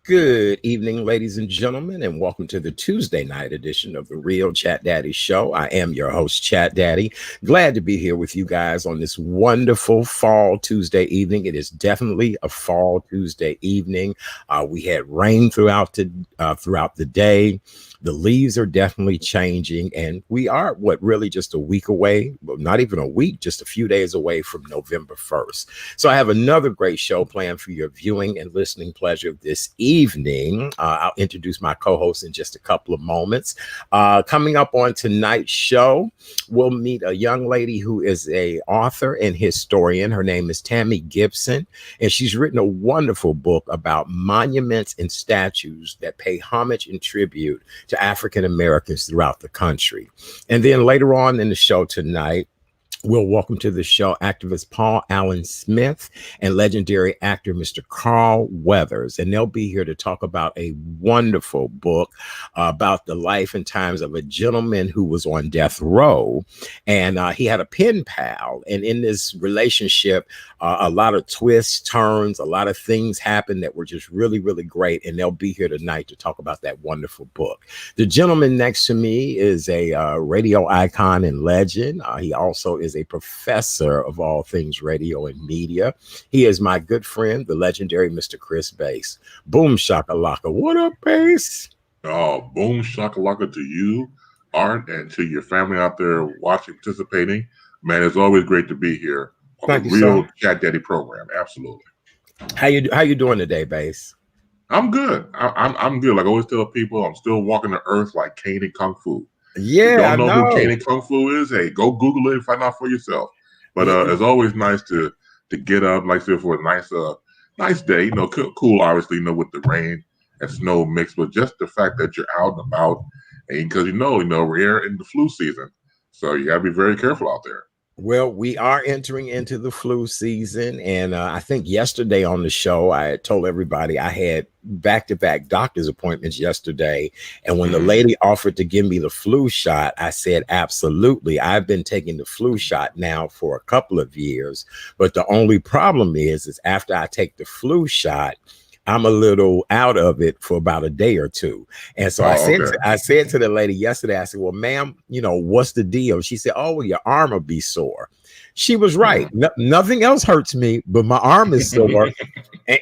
Good evening, ladies and gentlemen, and welcome to the Tuesday night edition of the Real Chat Daddy Show. I am your host, Chat Daddy. Glad to be here with you guys on this wonderful fall Tuesday evening. It is definitely a fall Tuesday evening. We had rain throughout the day. The leaves are definitely changing, and we are really just a week away, well, not even a week, just a few days away from November 1st. So I have another great show planned for your viewing and listening pleasure this evening. I'll introduce my co-host in just a couple of moments. Coming up on tonight's show, we'll meet a young lady who is a author and historian. Her name is Tammy Gibson, and she's written a wonderful book about monuments and statues that pay homage and tribute to African Americans throughout the country. And then later on in the show tonight, we'll welcome to the show activist Paul Allen Smith and legendary actor Mr. Carl Weathers. And they'll be here to talk about a wonderful book about the life and times of a gentleman who was on death row. And he had a pen pal. And in this relationship, a lot of twists, turns, a lot of things happened that were just really, really great. And they'll be here tonight to talk about that wonderful book. The gentleman next to me is a radio icon and legend. He also is a professor of all things radio and media. He is my good friend, the legendary Mr. Chris Bass. Boom shakalaka. What up, Bass? Oh, boom shakalaka to you, Art, and to your family out there watching, participating. Man, it's always great to be here on Thank the you, Real sir. Chat Daddy program. Absolutely. How you doing today, Bass? I'm good. I'm good. Like I always tell people, I'm still walking the earth like Kane and Kung Fu. If you Yeah, I don't know who know. Kane and Kung Fu is, hey, go Google it and find out for yourself. But it's always nice to get up, like I said, for a nice day. Cool, obviously, with the rain and snow mixed, but just the fact that you're out and about, and because we're here in the flu season, so you got to be very careful out there. Well, we are entering into the flu season. And I think yesterday on the show, I had told everybody I had back-to-back doctor's appointments yesterday. And when the lady offered to give me the flu shot, I said, absolutely. I've been taking the flu shot now for a couple of years. But the only problem is after I take the flu shot, I'm a little out of it for about a day or two. And so I said to the lady yesterday, I said, well, ma'am, what's the deal? She said, oh, well, your arm will be sore. She was right. Nothing else hurts me, but my arm is sore.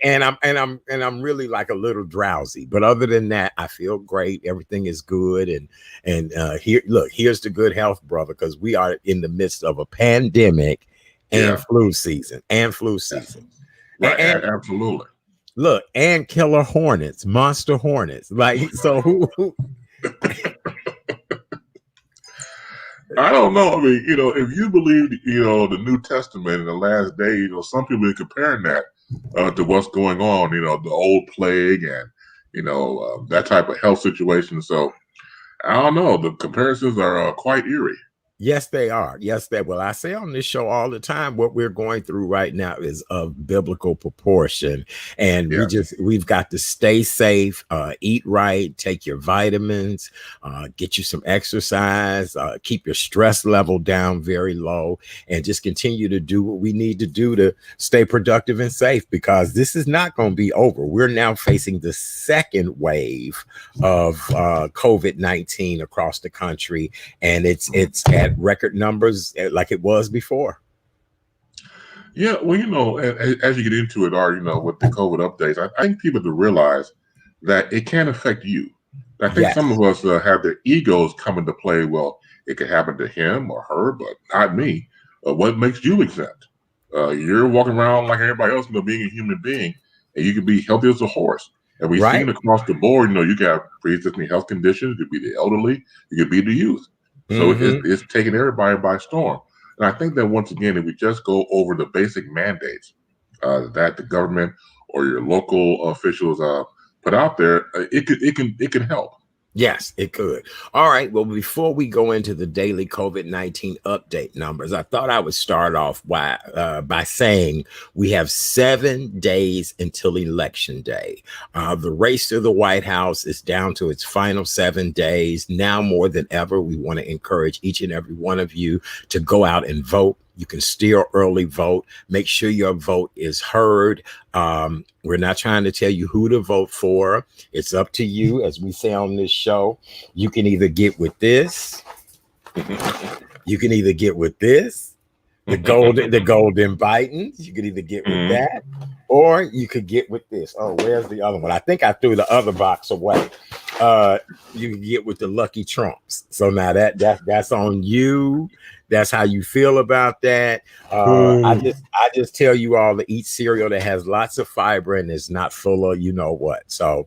and I'm really like a little drowsy. But other than that, I feel great. Everything is good. And here's the good health, brother, because we are in the midst of a pandemic and flu season. Right, absolutely. Look, and killer hornets, monster hornets. Like, so who? I don't know. I mean, if you believe, the New Testament in the last day, some people are comparing that to what's going on, the old plague and, that type of health situation. So I don't know. The comparisons are quite eerie. Yes, they are. Well, I say on this show all the time, what we're going through right now is of biblical proportion. And we've got to stay safe, eat right, take your vitamins, get you some exercise, keep your stress level down very low, and just continue to do what we need to do to stay productive and safe, because this is not going to be over. We're now facing the second wave of COVID-19 across the country, and it's at record numbers like it was before. Yeah, well, as you get into it, with the COVID updates, I think people to realize that it can affect you. I think some of us have their egos come into play. Well, it could happen to him or her, but not me. What makes you exempt? You're walking around like everybody else, being a human being, and you could be healthy as a horse. And we've seen across the board, you got pre-existing health conditions. You could be the elderly, you could be the youth. So it's taking everybody by storm. And I think that once again, if we just go over the basic mandates that the government or your local officials put out there, it can help. Yes, it could. All right. Well, before we go into the daily COVID-19 update numbers, I thought I would start off by saying we have 7 days until Election Day. The race to the White House is down to its final 7 days. Now more than ever, we want to encourage each and every one of you to go out and vote. You can still early vote. Make sure your vote is heard. We're not trying to tell you who to vote for. It's up to you. As we say on this show, you can either get with this. You can either get with this, the golden Bidens. You could either get with that, or you could get with this. Oh, where's the other one? I think I threw the other box away. You can get with the Lucky Trumps. So now that's on you. That's how you feel about that. I just tell you all to eat cereal that has lots of fiber and is not full of you know what. So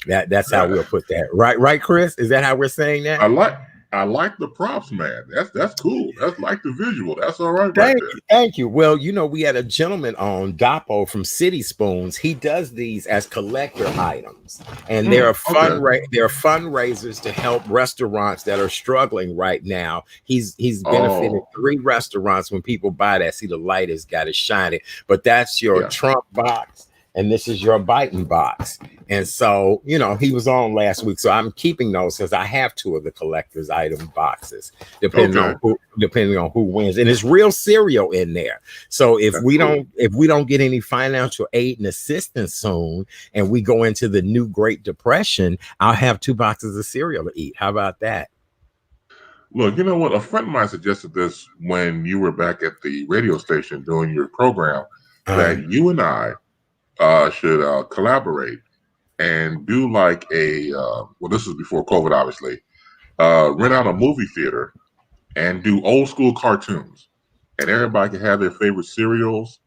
that's how we'll put that. Right, Chris? Is that how we're saying that? I like the props, man. That's cool. That's like the visual. That's all right. Thank you. Well, we had a gentleman on Dapo from City Spoons. He does these as collector items, and they're fundraisers to help restaurants that are struggling right now. He's benefited 3 restaurants. When people buy that, see the light has got it shining. But that's your Trump box. And this is your Biden box. And so, he was on last week. So I'm keeping those because I have 2 of the collector's item boxes, depending on who wins. And it's real cereal in there. So if we don't get any financial aid and assistance soon, and we go into the new Great Depression, I'll have 2 boxes of cereal to eat. How about that? Look, you know what? A friend of mine suggested this when you were back at the radio station doing your program, that you and I should collaborate and do like a this is before COVID, obviously, rent out a movie theater and do old school cartoons, and everybody can have their favorite cereals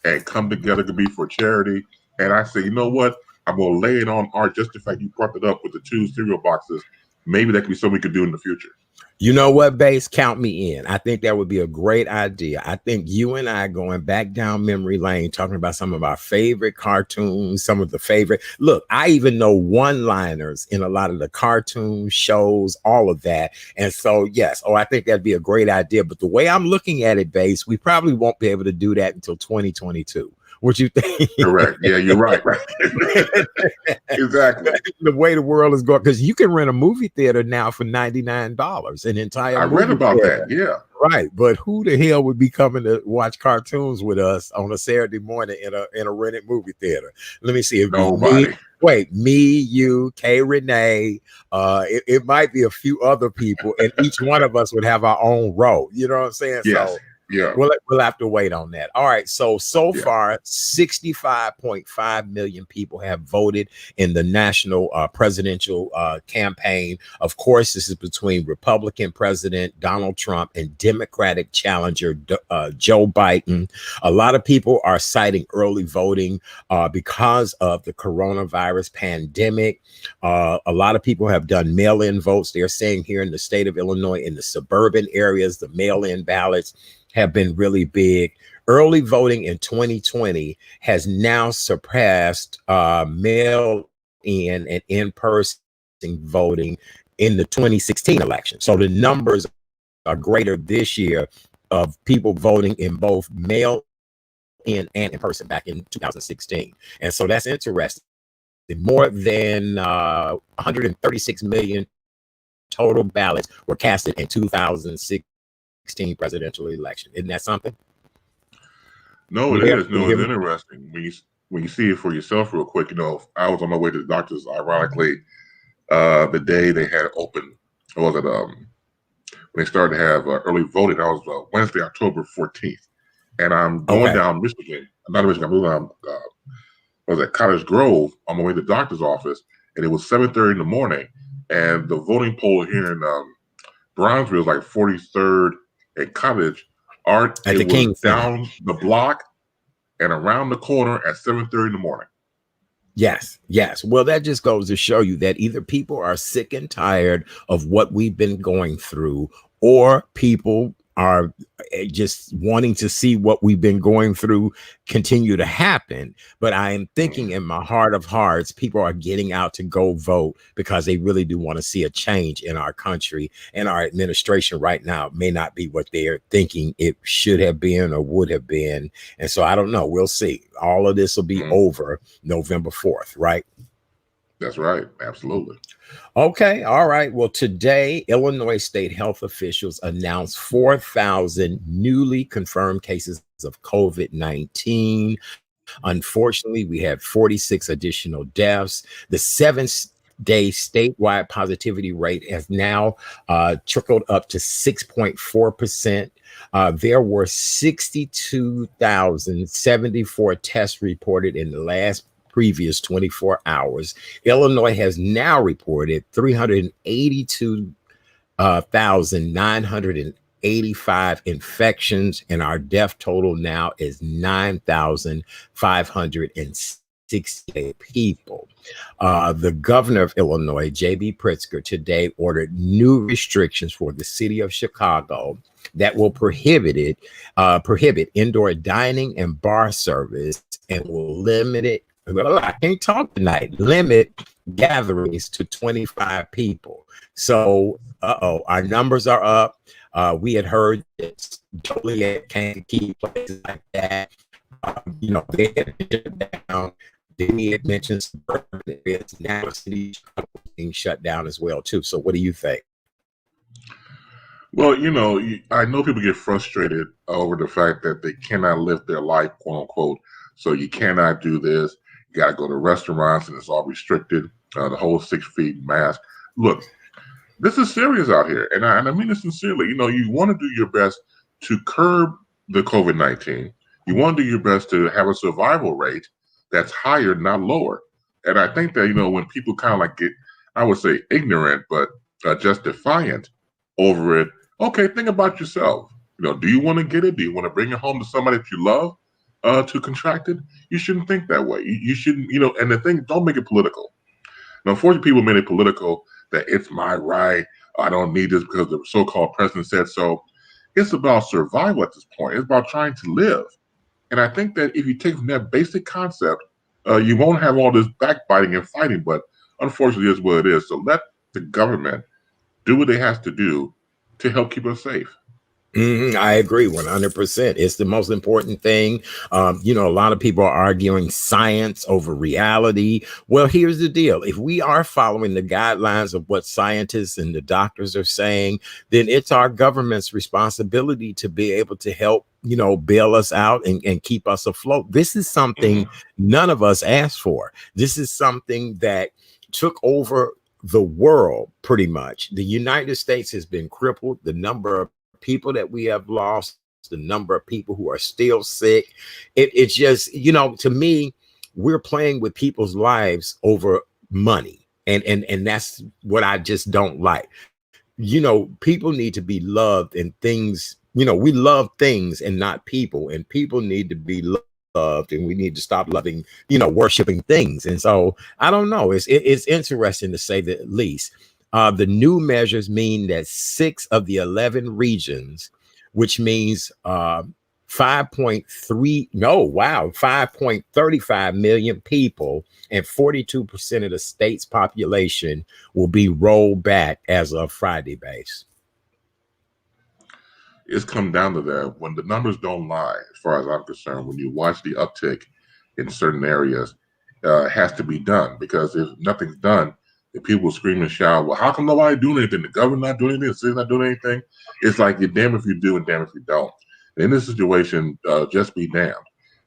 and come together to be for charity. And I say, you know what, I'm gonna lay it on Art, just the fact you brought it up with the 2 cereal boxes. Maybe that could be something we could do in the future. You know what, Base? Count me in. I think that would be a great idea. I think you and I going back down memory lane, talking about some of our favorite cartoons, some of the favorite. Look, I even know one-liners in a lot of the cartoon shows, all of that. And so, yes, I think that'd be a great idea. But the way I'm looking at it, Base, we probably won't be able to do that until 2022. What you think? Correct. Yeah, you're right. Exactly. The way the world is going, because you can rent a movie theater now for $99, an entire. I read about that. Yeah. Right, but who the hell would be coming to watch cartoons with us on a Saturday morning in a rented movie theater? Let me see. If nobody. Me, you, Kay Renee, it might be a few other people, and each one of us would have our own row. You know what I'm saying? Yes. So, yeah, we'll have to wait on that. All right. So far, 65.5 million people have voted in the national presidential campaign. Of course, this is between Republican President Donald Trump and Democratic challenger Joe Biden. A lot of people are citing early voting because of the coronavirus pandemic. A lot of people have done mail-in votes. They're saying here in the state of Illinois, in the suburban areas, the mail-in ballots have been really big. Early voting in 2020 has now surpassed mail-in and in-person voting in the 2016 election. So the numbers are greater this year of people voting in both mail-in and in person back in 2016. And so that's interesting. More than 136 million total ballots were casted in 2016 presidential election. Isn't that something? No, it is. No, it's interesting when you see it for yourself real quick. I was on my way to the doctor's, ironically, the day they had open. Was it when they started to have early voting? That was Wednesday, October 14th, and I'm going down Michigan. Not Michigan. I'm moving was at Cottage Grove on my way to the doctor's office, and it was 7:30 in the morning, and the voting poll here in Brownsville is like 43rd and Cottage. Art at the King down the block and around the corner at 7:30 in the morning. Yes. Well, that just goes to show you that either people are sick and tired of what we've been going through, or people are just wanting to see what we've been going through continue to happen. But I am thinking in my heart of hearts, people are getting out to go vote because they really do want to see a change in our country, and our administration right now may not be what they're thinking it should have been or would have been. And so I don't know. We'll see. All of this will be over November 4th, right? That's right. Absolutely. Okay, all right. Well, today, Illinois state health officials announced 4,000 newly confirmed cases of COVID-19. Unfortunately, we had 46 additional deaths. The 7-day statewide positivity rate has now trickled up to 6.4%. There were 62,074 tests reported in the last previous 24 hours. Illinois has now reported 382,985 infections, and our death total now is 9,568 people. The governor of Illinois, J.B. Pritzker, today ordered new restrictions for the city of Chicago that will prohibit indoor dining and bar service and will limit it. Well, I can't talk tonight. Limit gatherings to 25 people. So, our numbers are up. We had heard that Joliet, Kankakee, places like that, they had shut down. Then he had mentioned suburban areas. Now the city being shut down as well, too. So, what do you think? Well, I know people get frustrated over the fact that they cannot live their life, quote unquote. So you cannot do this. You got to go to restaurants and it's all restricted. The whole 6 feet mask. Look, this is serious out here. And I mean it sincerely. You want to do your best to curb the COVID-19. You want to do your best to have a survival rate that's higher, not lower. And I think that, when people kind of like get, I would say ignorant, but just defiant over it. Okay, think about yourself. Do you want to get it? Do you want to bring it home to somebody that you love to contract it? You shouldn't think that way. You shouldn't, and the thing, don't make it political. Now, unfortunately, people made it political that it's my right. I don't need this because the so-called president said so. It's about survival at this point. It's about trying to live. And I think that if you take from that basic concept, you won't have all this backbiting and fighting, but unfortunately, it's what it is. So let the government do what they have to do to help keep us safe. I agree 100%. It's the most important thing. A lot of people are arguing science over reality. Well, here's the deal. If we are following the guidelines of what scientists and the doctors are saying, then it's our government's responsibility to be able to help, bail us out and keep us afloat. This is something none of us asked for. This is something that took over the world pretty much. The United States has been crippled. The number of people that we have lost, the number of people who are still sick. It's just, to me, we're playing with people's lives over money. And that's what I just don't like. People need to be loved, and things, we love things and not people, and people need to be loved, and we need to stop loving, worshiping things. And so I don't know. It's interesting to say the least. The new measures mean that 6 of the 11 regions, which means 5.35 million people and 42% of the state's population will be rolled back as of Friday base. It's come down to that. When the numbers don't lie, as far as I'm concerned, when you watch the uptick in certain areas, it has to be done, because if nothing's done, the people scream and shout, well, how come nobody doing anything? The government not doing anything, the city's not doing anything. It's like you're damned if you do and damned if you don't. In this situation, just be damned.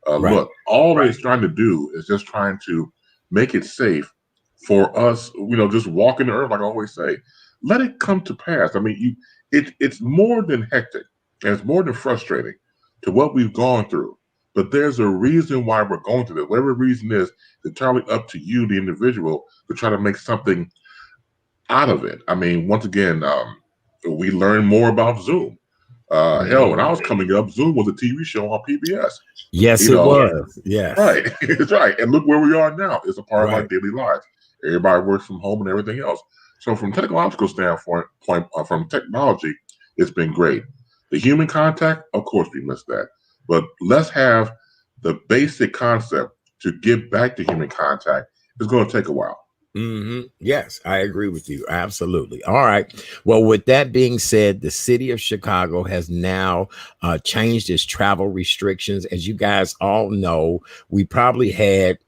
Right. Look, all it's trying to do is just trying to make it safe for us, just walking the earth, like I always say. Let it come to pass. I mean, it's more than hectic, and it's more than frustrating to what we've gone through. But there's a reason why we're going through this. Whatever the reason is, it's entirely up to you, the individual, to try to make something out of it. I mean, once again, we learn more about Zoom. Hell, when I was coming up, Zoom was a TV show on PBS. Yes, it was. Yes. Right. It's right. And look where we are now. It's a part of our daily lives. Everybody works from home and everything else. So from technological standpoint, from technology, it's been great. The human contact, of course, we miss that. But let's have the basic concept to get back to human contact. It's going to take a while. Yes, I agree with you. Absolutely. All right. Well, with that being said, the city of Chicago has now changed its travel restrictions. As you guys all know, we probably had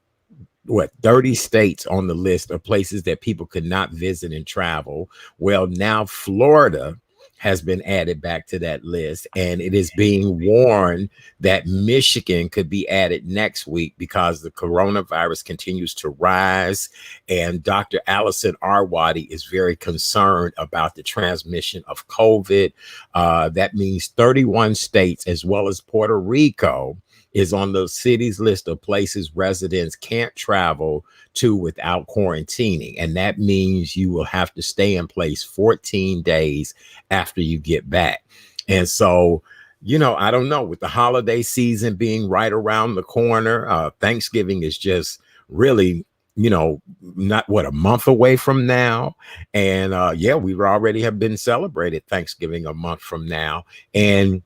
what, 30 states on the list of places that people could not visit and travel. Well, now Florida has been added back to that list, and it is being warned that Michigan could be added next week because the coronavirus continues to rise. And Dr. Allison Arwady is very concerned about the transmission of COVID. That means 31 states, as well as Puerto Rico, is on the city's list of places residents can't travel to without quarantining. And that means you will have to stay in place 14 days after you get back. And so, I don't know, with the holiday season being right around the corner, Thanksgiving is just really, not what, a month away from now. And we already have been celebrated Thanksgiving a month from now. And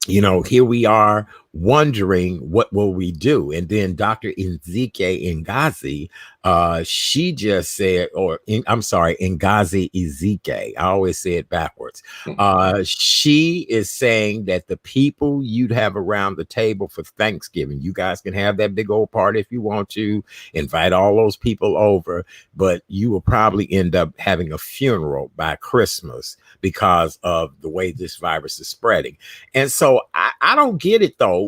here we are wondering what will we do. And then Dr. Nzike Ngazi, she just said, Ngazi Ezike. I always say it backwards. She is saying that the people you'd have around the table for Thanksgiving, you guys can have that big old party if you want to, invite all those people over, but you will probably end up having a funeral by Christmas because of the way this virus is spreading. And so I don't get it though.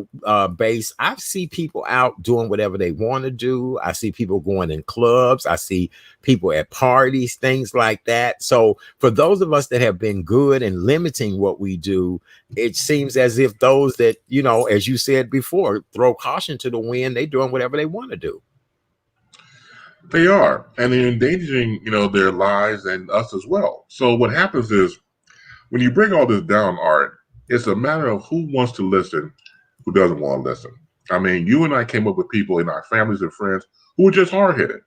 Base, I see people out doing whatever they want to do. I see people going in clubs. I see people at parties, things like that. So for those of us that have been good in limiting what we do, it seems as if those that, as you said before, throw caution to the wind, they're doing whatever they want to do. They are, and they're endangering, their lives and us as well. So what happens is, when you bring all this down, Art, it's a matter of who wants to listen, who doesn't want to listen. I mean, you and I came up with people in our families and friends who were just hard-headed,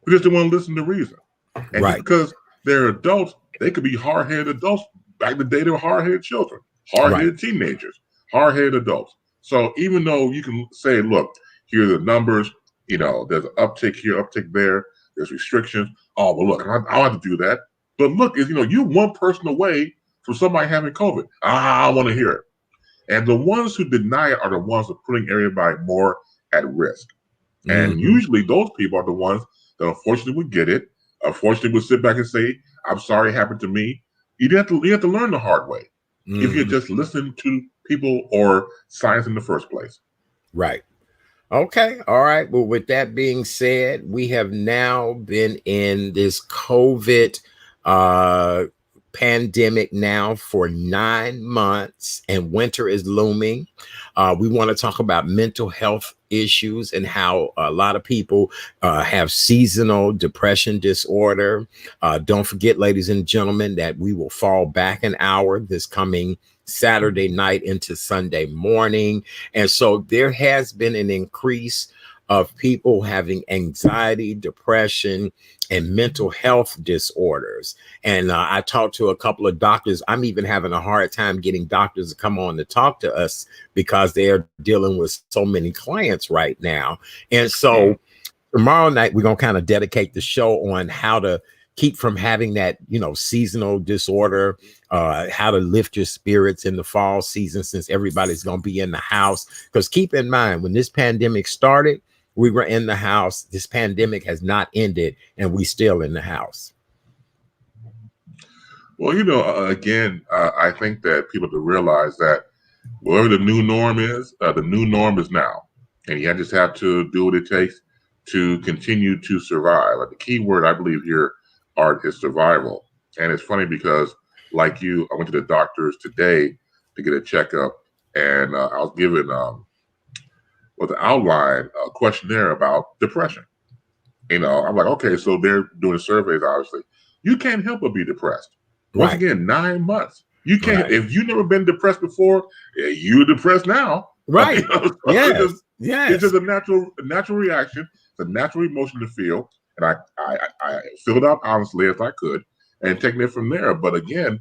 who just didn't want to listen to reason. And right. Just because they're adults, they could be hard-headed adults. Back in the day, they were hard-headed children, hard-headed teenagers, hard-headed adults. So even though you can say, look, here are the numbers, there's an uptick here, uptick there, there's restrictions. Oh, well, look, I don't have to do that. But look, you're one person away from somebody having COVID. I want to hear it. And the ones who deny it are the ones that are putting everybody more at risk. And usually those people are the ones that unfortunately would get it, unfortunately would sit back and say, I'm sorry it happened to me. You have to learn the hard way if you just listen to people or science in the first place. Right. Okay. All right. Well, with that being said, we have now been in this COVID pandemic now for 9 months, and winter is looming. We want to talk about mental health issues and how a lot of people have seasonal depression disorder. Don't forget, ladies and gentlemen, that we will fall back an hour this coming Saturday night into Sunday morning. And so there has been an increase of people having anxiety, depression, and mental health disorders. And I talked to a couple of doctors. I'm even having a hard time getting doctors to come on to talk to us because they're dealing with so many clients right now. And so tomorrow night, we're going to kind of dedicate the show on how to keep from having that, seasonal disorder, how to lift your spirits in the fall season, since everybody's going to be in the house. Because keep in mind, when this pandemic started, we were in the house. This pandemic has not ended, and we still in the house. Well, again, I think that people have to realize that whatever the new norm is now. And you just have to do what it takes to continue to survive. Like the key word I believe here, Art, is survival. And it's funny because, like you, I went to the doctors today to get a checkup, and I was given with the outline a questionnaire about depression. I'm like, okay, so they're doing surveys, obviously. You can't help but be depressed. Once again, 9 months. You can't, if you've never been depressed before, you're depressed now. Right. Yes. It's just a natural reaction. It's a natural emotion to feel. And I filled it out honestly as I could and taking it from there. But again,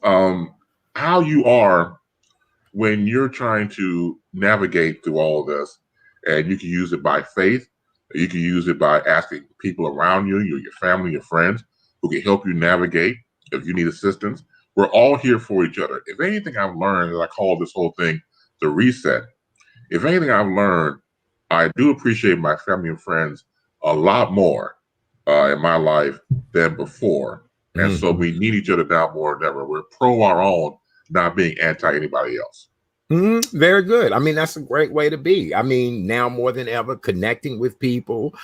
how you are when you're trying to navigate through all of this, and you can use it by faith, you can use it by asking people around you, your family, your friends, who can help you navigate if you need assistance. We're all here for each other. If anything I've learned, and I call this whole thing the reset, if anything I've learned I do appreciate my family and friends a lot more in my life than before. And so we need each other now more than ever. We're pro our own, not being anti anybody else. Very good. I mean, that's a great way to be. I mean, now more than ever, connecting with people,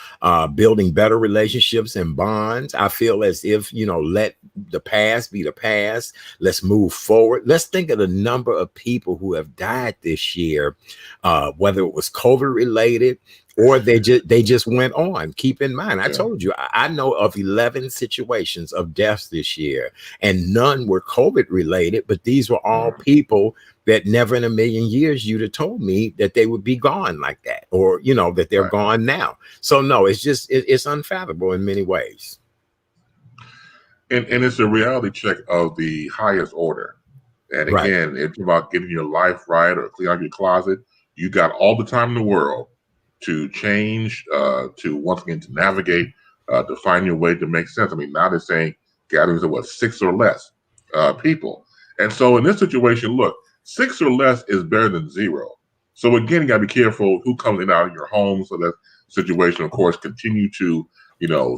building better relationships and bonds. I feel as if, let the past be the past. Let's move forward. Let's think of the number of people who have died this year, whether it was COVID related or they just went on. Keep in mind, I told you, I know of 11 situations of deaths this year, and none were COVID related, but these were all people that never in a million years you'd have told me that they would be gone like that, or that they're gone now. So no, it's just it's unfathomable in many ways. And it's a reality check of the highest order. And again, it's about getting your life right or clean out your closet. You got all the time in the world to change, to once again to navigate, to find your way to make sense. I mean, now they're saying gatherings of 6 or less people. And so in this situation, look, 6 or less is better than 0. So again, you gotta be careful who comes in and out of your home. So that situation, of course, continue to,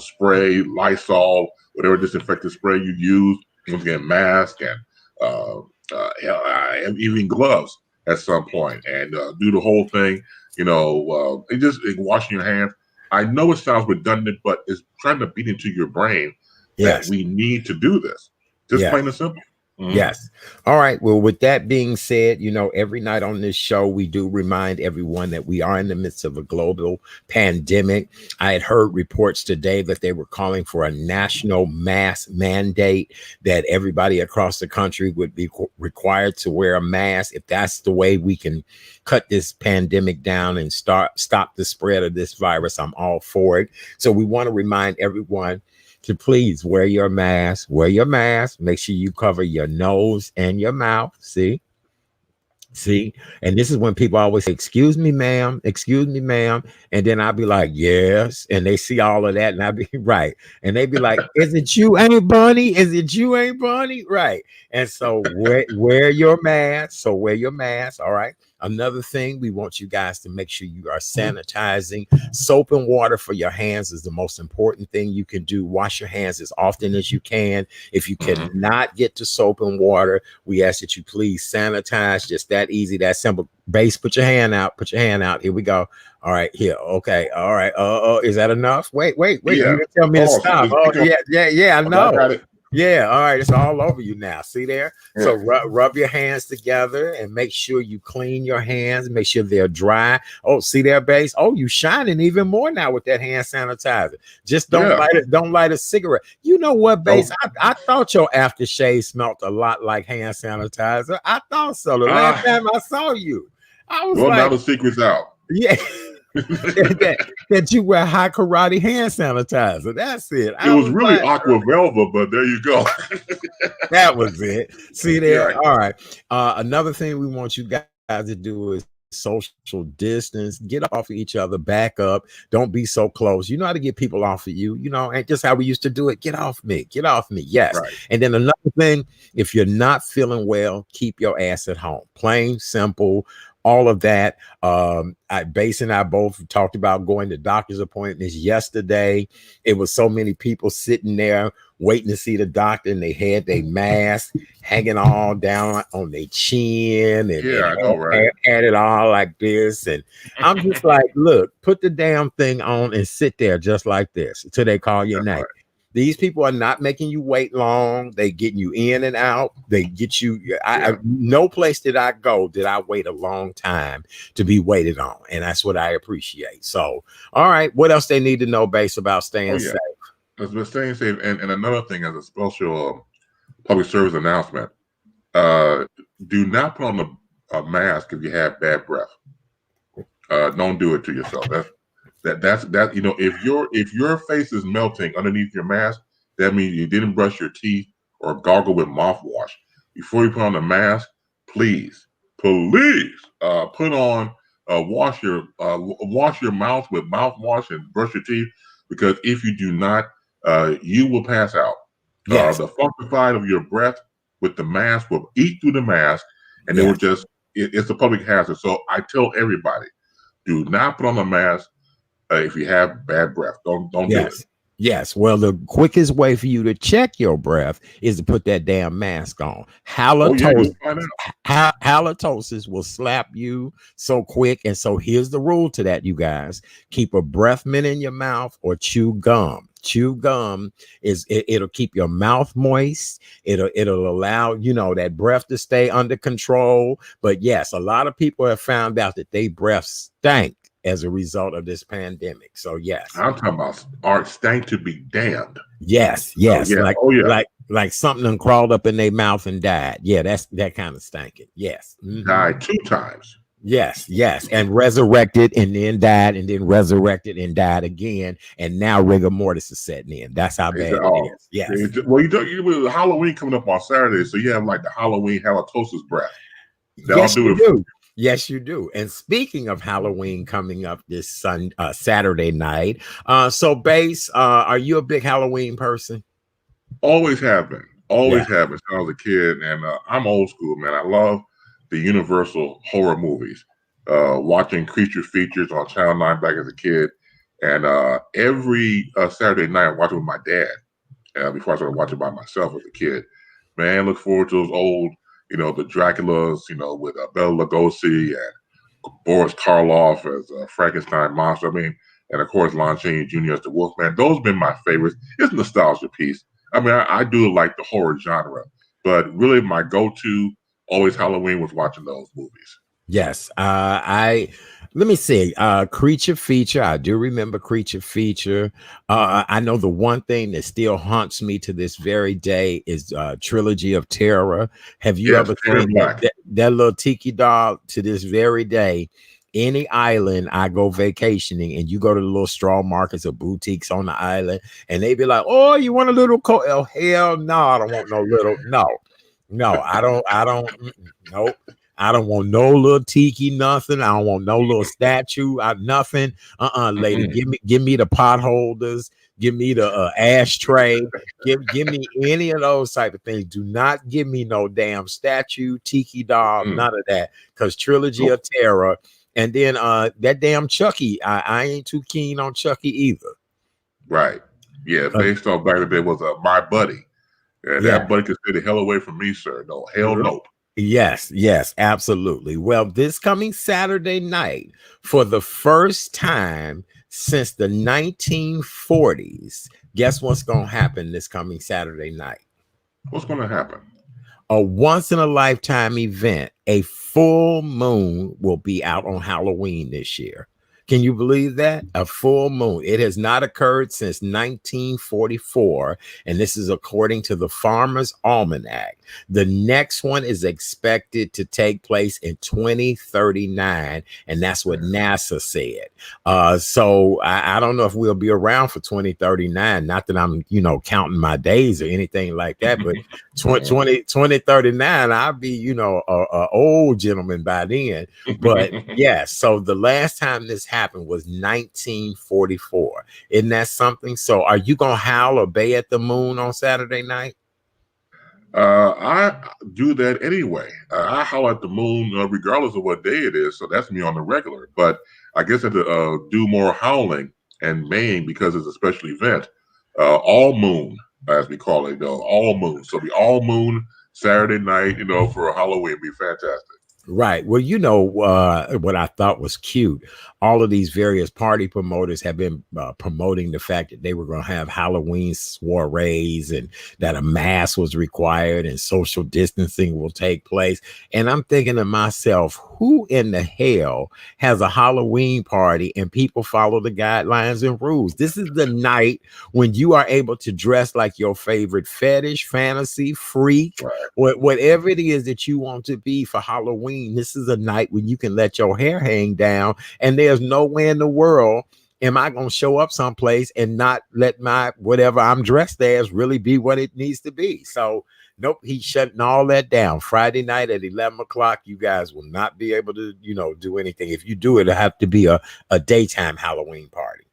spray Lysol, whatever disinfectant spray you use, once again, mask and even gloves at some point, and do the whole thing, and just washing your hands. I know it sounds redundant, but it's trying to beat into your brain that we need to do this. Just plain and simple. Yes. All right. Well, with that being said, every night on this show, we do remind everyone that we are in the midst of a global pandemic. I had heard reports today that they were calling for a national mask mandate, that everybody across the country would be required to wear a mask. If that's the way we can cut this pandemic down and stop the spread of this virus, I'm all for it. So we want to remind everyone to please wear your mask. Make sure you cover your nose and your mouth. See, and this is when people always say, excuse me, ma'am. And then I'll be like, yes. And they see all of that, and I'll be right. And they be like, is it you, Aunt Bunny? Right. And so wear your mask. All right. Another thing, we want you guys to make sure you are sanitizing. Soap and water for your hands is the most important thing you can do. Wash your hands as often as you can. If you cannot get to soap and water, we ask that you please sanitize. Just that easy, that simple. Bass, put your hand out. Here we go. All right, here. Okay. All right. Is that enough? Wait. Yeah. You didn't tell me to stop. Yeah. I know. Got it. Yeah, all right, it's all over you now. See there? Yeah. So rub your hands together and make sure you clean your hands. Make sure they're dry. Oh, see there, Bass? Oh, you shining even more now with that hand sanitizer. Just don't light a cigarette. You know what, Bass? I thought your aftershave smelled a lot like hand sanitizer. I thought so. The last time I saw you, I was now the secret's out. Yeah. that you wear high karate hand sanitizer. That's it. It was really aqua velva, but there you go. That was it. See there? Yeah. All right. Another thing we want you guys to do is social distance. Get off of each other. Back up. Don't be so close. You know how to get people off of you. And just how we used to do it. Get off me. Yes. Right. And then another thing, if you're not feeling well, keep your ass at home. Plain, simple. All of that. Bass and I both talked about going to doctor's appointments yesterday. It was so many people sitting there waiting to see the doctor, and they had their mask hanging all down on their chin, and I know, right? Had it all like this. And I'm just like, look, put the damn thing on and sit there just like this until they call your name. Right. These people are not making you wait long. They getting you in and out. They get you. No place did I go did I wait a long time to be waited on, and that's what I appreciate. So, all right, what else they need to know, Bass, about staying safe? Let's staying safe. And another thing, as a special public service announcement, do not put on a mask if you have bad breath. Don't do it to yourself. That's if your face is melting underneath your mask, that means you didn't brush your teeth or gargle with mouthwash. Before you put on the mask, please put on wash your mouth with mouthwash and brush your teeth, because if you do not, you will pass out. Yes. The funkified of your breath with the mask will eat through the mask, and it will it's a public hazard. So I tell everybody, Do not put on a mask if you have bad breath. Don't do it. Yes. Well, the quickest way for you to check your breath is to put that damn mask on. Oh yeah, Halitosis, you'll find out. halitosis will slap you so quick. And so here's the rule to that, you guys. Keep a breath mint in your mouth or chew gum. Chew gum it'll keep your mouth moist. It'll allow, that breath to stay under control. But yes, a lot of people have found out that they breath stank as a result of this pandemic. So yes, I'm talking about art stank to be damned. yes, Oh yeah. like something done crawled up in their mouth and died. Yeah, that's that kind of stinking. Yes. Died 2 times. Yes, and resurrected and then died and then resurrected and died again. And now rigor mortis is setting in. That's how bad it is. Yes. Well, you Halloween coming up on Saturday, so you have like the Halloween halitosis breath. Yes, you do. Yes, you do. And speaking of Halloween coming up this Saturday night, so Bass, are you a big Halloween person? Always have been. Always have been since I was a kid. And I'm old school, man. I love the Universal horror movies. Watching creature features on Channel 9 back as a kid. And every Saturday night, I watch it with my dad before I started watching by myself as a kid. Man, look forward to those old, the Draculas, with Bela Lugosi and Boris Karloff as a Frankenstein monster. I mean, and of course, Lon Chaney Jr. as the Wolfman. Those have been my favorites. It's a nostalgia piece. I mean, I do like the horror genre, but really my go-to always Halloween was watching those movies. Yes. Let me see. Creature Feature. I do remember Creature Feature. I know the one thing that still haunts me to this very day is Trilogy of Terror. Have you ever seen that little tiki doll? To this very day, any island I go vacationing and you go to the little straw markets or boutiques on the island and they be like, oh, you want a little coat? Oh, hell no, I don't want no little. No, I don't. Nope. I don't want no little tiki, nothing. I don't want no little statue, nothing. Lady, give me the pot holders. Give me the ashtray. Give me any of those type of things. Do not give me no damn statue, tiki doll, none of that. Because Trilogy of Terror. And then that damn Chucky, I ain't too keen on Chucky either. Right. Yeah, based on back in the day was My Buddy. And that buddy could stay the hell away from me, sir. No, hell no. Yes, absolutely. Well, this coming Saturday night, for the first time since the 1940s, guess what's going to happen this coming Saturday night? What's going to happen? A once-in-a-lifetime event. A full moon will be out on Halloween this year. Can you believe that? A full moon. It has not occurred since 1944, and this is according to the Farmer's Almanac. The next one is expected to take place in 2039, and that's what NASA said. So I don't know if we'll be around for 2039. Not that I'm, counting my days or anything like that, but 2039, I'll be, a old gentleman by then. But yes, so the last time this happened was 1944. Isn't that something? So are you gonna howl or bay at the moon on Saturday night? I do that anyway. I howl at the moon regardless of what day it is. So that's me on the regular. But I guess I have to do more howling and baying because it's a special event. All moon, as we call it, all moon. So the all moon Saturday night, for Halloween be fantastic. Right. Well, what I thought was cute. All of these various party promoters have been promoting the fact that they were going to have Halloween soirees and that a mask was required and social distancing will take place. And I'm thinking to myself, who in the hell has a Halloween party and people follow the guidelines and rules? This is the night when you are able to dress like your favorite fetish, fantasy, freak, whatever it is that you want to be for Halloween. This is a night when you can let your hair hang down, and there's no way in the world am I going to show up someplace and not let my whatever I'm dressed as really be what it needs to be. So nope, he's shutting all that down. Friday night at 11 o'clock, you guys will not be able to, do anything. If you do it, it'll have to be a daytime Halloween party.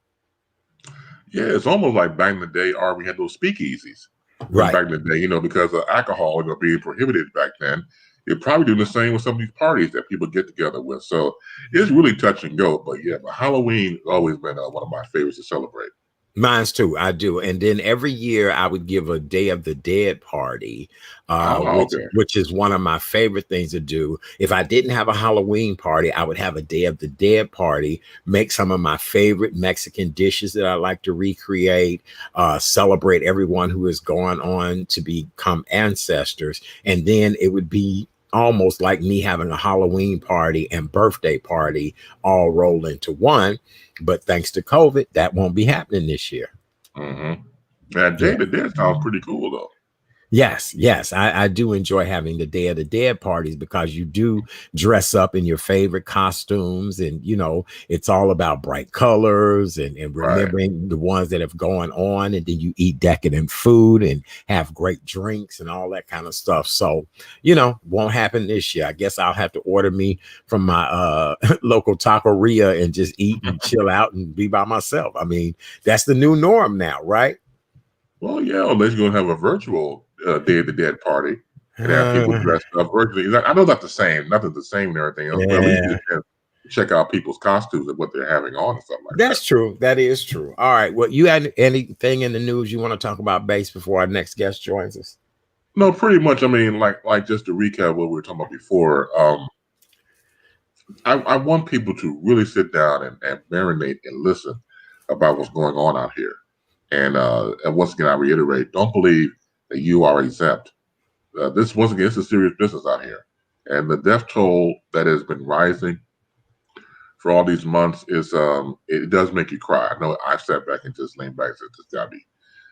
Yeah, it's almost like back in the day, we had those speakeasies. Right. Back in the day, because of alcohol being prohibited back then. you're probably doing the same with some of these parties that people get together with. So it's really touch and go. But yeah, but Halloween has always been one of my favorites to celebrate. Mine's too. I do. And then every year I would give a Day of the Dead party, Okay. which is one of my favorite things to do. If I didn't have a Halloween party, I would have a Day of the Dead party, make some of my favorite Mexican dishes that I like to recreate, celebrate everyone who has gone on to become ancestors. And then it would be almost like me having a Halloween party and birthday party all roll into one. But thanks to COVID, that won't be happening this year. Mm-hmm. That Day of the Dead sounds pretty cool, though. Yes, I do enjoy having the Day of the Dead parties because you do dress up in your favorite costumes, and it's all about bright colors and remembering the ones that have gone on, and then you eat decadent food and have great drinks and all that kind of stuff. So, won't happen this year. I guess I'll have to order me from my local taqueria and just eat and chill out and be by myself. I mean, that's the new norm now, right? Well, yeah, unless you're gonna have a virtual Day of the Dead party and have people dressed up virtually. I know that's the same, nothing's the same and everything else, but at least you can check out people's costumes and what they're having on and something like that. That's true. That is true. All right. Well, you had anything in the news you want to talk about base before our next guest joins us? No, pretty much. I mean, like just to recap what we were talking about before, I want people to really sit down and marinate and listen about what's going on out here. And once again, I reiterate, don't believe that you are exempt. This, once again, it's a serious business out here. And the death toll that has been rising for all these months is, it does make you cry. I know I sat back and just leaned back and said,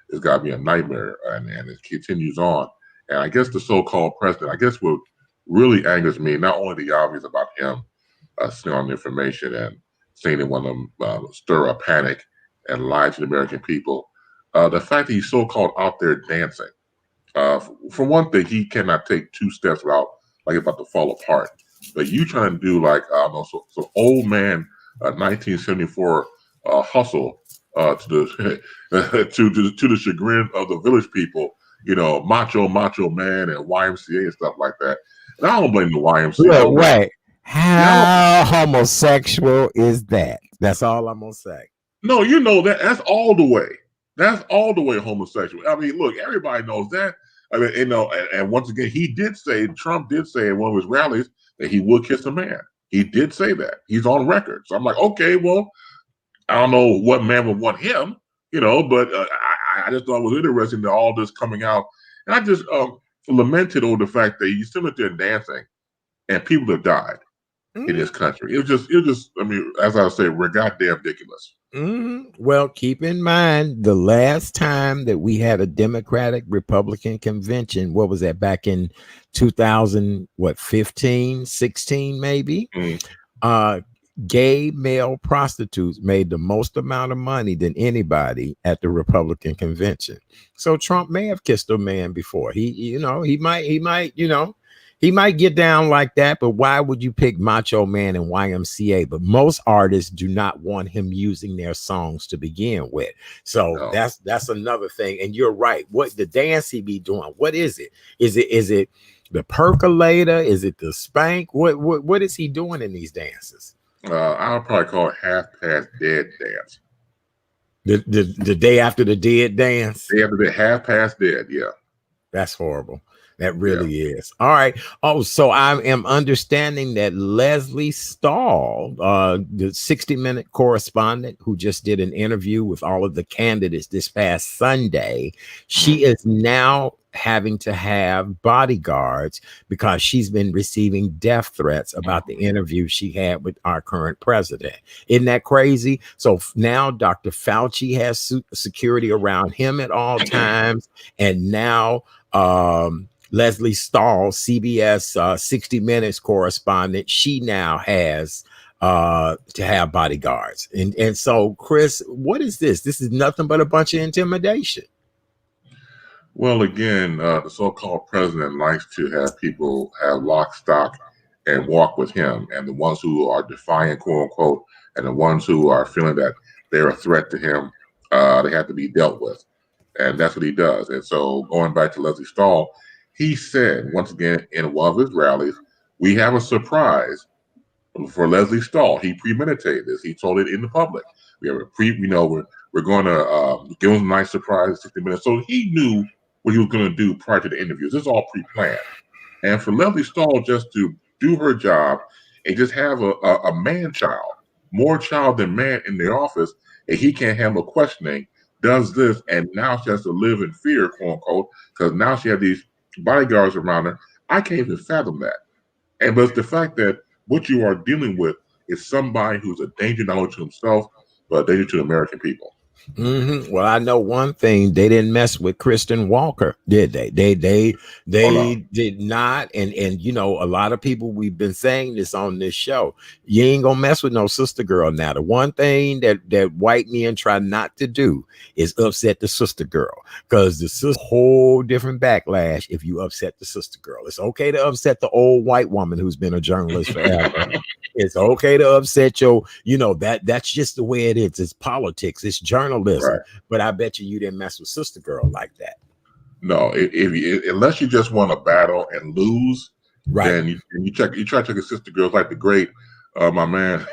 it's gotta be a nightmare. And it continues on. And I guess the so-called president, I guess what really angers me, not only the obvious about him stealing information and saying they want to stir up panic and lie to the American people, the fact that he's so-called out there dancing. For one thing, he cannot take two steps without like about to fall apart. But you trying to do like I don't know, so old man 1974 hustle to the to the chagrin of the village people, macho man and YMCA and stuff like that. And I don't blame the YMCA. Wait, how homosexual is that? That's all I'm gonna say. No, that's all the way. That's all the way homosexual. I mean, look, everybody knows that. I mean, and once again, Trump did say in one of his rallies that he would kiss a man. He did say that. He's on record. So I'm like, okay, well, I don't know what man would want him, but I just thought it was interesting that all this coming out. And I just lamented over the fact that he's still there dancing and people have died in this country. It was just, I mean, as I say, we're goddamn ridiculous. Well, keep in mind the last time that we had a Democratic Republican convention, what was that, back in 2015, 16 maybe? Gay male prostitutes made the most amount of money than anybody at the Republican convention. So Trump may have kissed a man before. He might get down like that, but why would you pick Macho Man and YMCA? But most artists do not want him using their songs to begin with. So that's another thing. And you're right. What the dance he be doing? What is it? Is it the percolator? Is it the spank? What is he doing in these dances? I'll probably call it half past dead dance. The day after the dead dance? Day after the half past dead, yeah. That's horrible. That really is. All right. Oh, so I am understanding that Leslie Stahl, the 60-minute correspondent who just did an interview with all of the candidates this past Sunday, she is now having to have bodyguards because she's been receiving death threats about the interview she had with our current president. Isn't that crazy? So now Dr. Fauci has security around him at all times. And now, Leslie Stahl, CBS 60 Minutes correspondent, she now has to have bodyguards. And so, Chris, what is this? This is nothing but a bunch of intimidation. Well, again, the so-called president likes to have people have lock, stock, and walk with him. And the ones who are defiant, quote unquote, and the ones who are feeling that they're a threat to him, they have to be dealt with. And that's what he does. And so going back to Leslie Stahl, he said once again in one of his rallies, "We have a surprise for Leslie Stahl." He premeditated this. He told it in the public. We have we're going to give him a nice surprise in 60 minutes. So he knew what he was going to do prior to the interviews. This is all pre-planned. And for Leslie Stahl just to do her job and just have a man child, more child than man in the office, and he can't handle questioning, does this, and now she has to live in fear, quote unquote, because now she has these bodyguards around her. I can't even fathom that. But it's the fact that what you are dealing with is somebody who's a danger not only to himself, but a danger to the American people. Mm-hmm. Well, I know one thing: they didn't mess with Kristen Walker, did they? They did not. And a lot of people, we've been saying this on this show. You ain't gonna mess with no sister girl. Now, the one thing that white men try not to do is upset the sister girl, because the sister whole different backlash if you upset the sister girl. It's okay to upset the old white woman who's been a journalist forever. It's okay to upset that's just the way it is. It's politics. It's journalism. Right. But I bet you didn't mess with sister girl like that. No, unless you just want to battle and lose, right? Then you try to check a sister girls like the great my man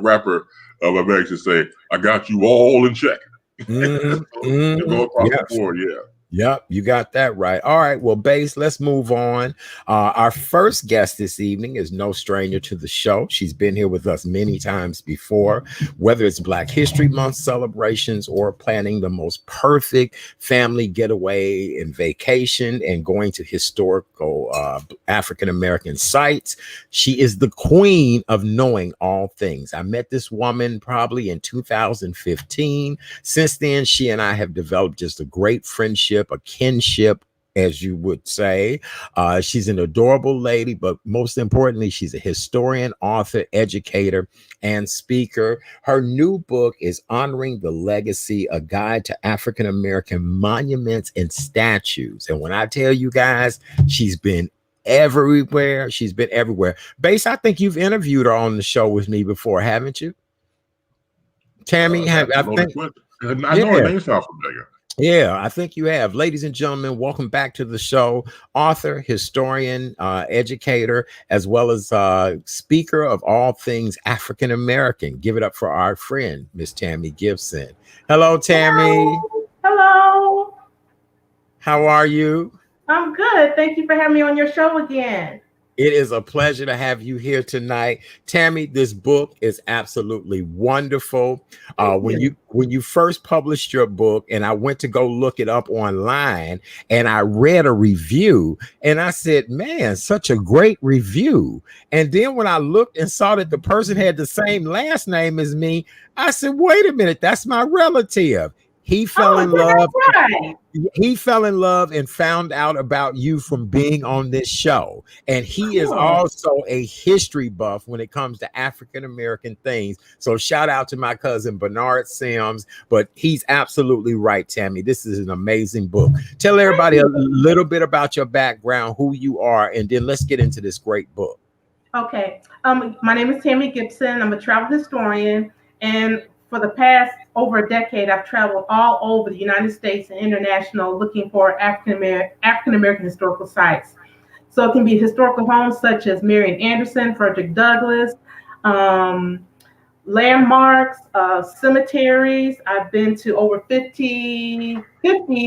rapper my man used to say, "I got you all in check." Mm-hmm. So, go across the board, yeah. Yep, you got that right. All right, well, Bass, let's move on. Our first guest this evening is no stranger to the show. She's been here with us many times before, whether it's Black History Month celebrations or planning the most perfect family getaway and vacation and going to historical African-American sites. She is the queen of knowing all things. I met this woman probably in 2015. Since then, she and I have developed just a great friendship, a kinship, as you would say. She's an adorable lady, but most importantly, she's a historian, author, educator, and speaker. Her new book is Honoring the Legacy, a guide to African-American monuments and statues. And when I tell you guys, she's been everywhere. She's been everywhere. Bass, I think you've interviewed her on the show with me before, haven't you? Tammy, I think. I know her name sounds familiar. Yeah, I think you have. Ladies and gentlemen, welcome back to the show. Author, historian, educator, as well as speaker of all things African American. Give it up for our friend, Miss Tammy Gibson. Hello, Tammy. Hello. How are you? I'm good. Thank you for having me on your show again. It is a pleasure to have you here tonight. Tammy, this book is absolutely wonderful. When you first published your book, and I went to go look it up online, and I read a review, and I said, man, such a great review. And then when I looked and saw that the person had the same last name as me, I said, wait a minute, that's my relative. He fell in love. Right. He fell in love and found out about you from being on this show. And he is also a history buff when it comes to African-American things. So shout out to my cousin Bernard Sims. But he's absolutely right, Tammy. This is an amazing book. Tell everybody a little bit about your background, who you are, and then let's get into this great book. Okay. My name is Tammy Gibson. I'm a travel historian. And for the past over a decade, I've traveled all over the United States and international looking for African-American historical sites. So it can be historical homes such as Marian Anderson, Frederick Douglass, landmarks, cemeteries. I've been to over 50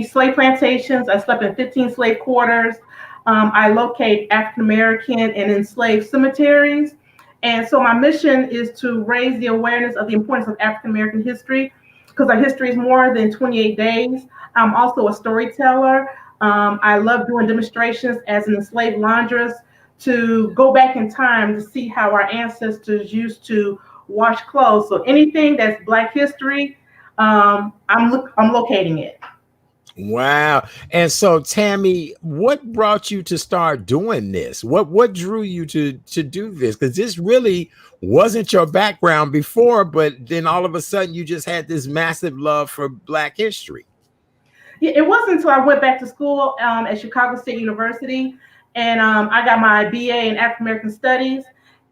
slave plantations. I slept in 15 slave quarters. I locate African-American and enslaved cemeteries. And so my mission is to raise the awareness of the importance of African-American history, because our history is more than 28 days. I'm also a storyteller. I love doing demonstrations as an enslaved laundress to go back in time to see how our ancestors used to wash clothes. So anything that's Black history, I'm locating it. Wow. And so, Tammy, what brought you to start doing this? What drew you to do this? Because this really wasn't your background before, but then all of a sudden you just had this massive love for Black history. Yeah, it wasn't until I went back to school at Chicago State University, and I got my BA in African American Studies.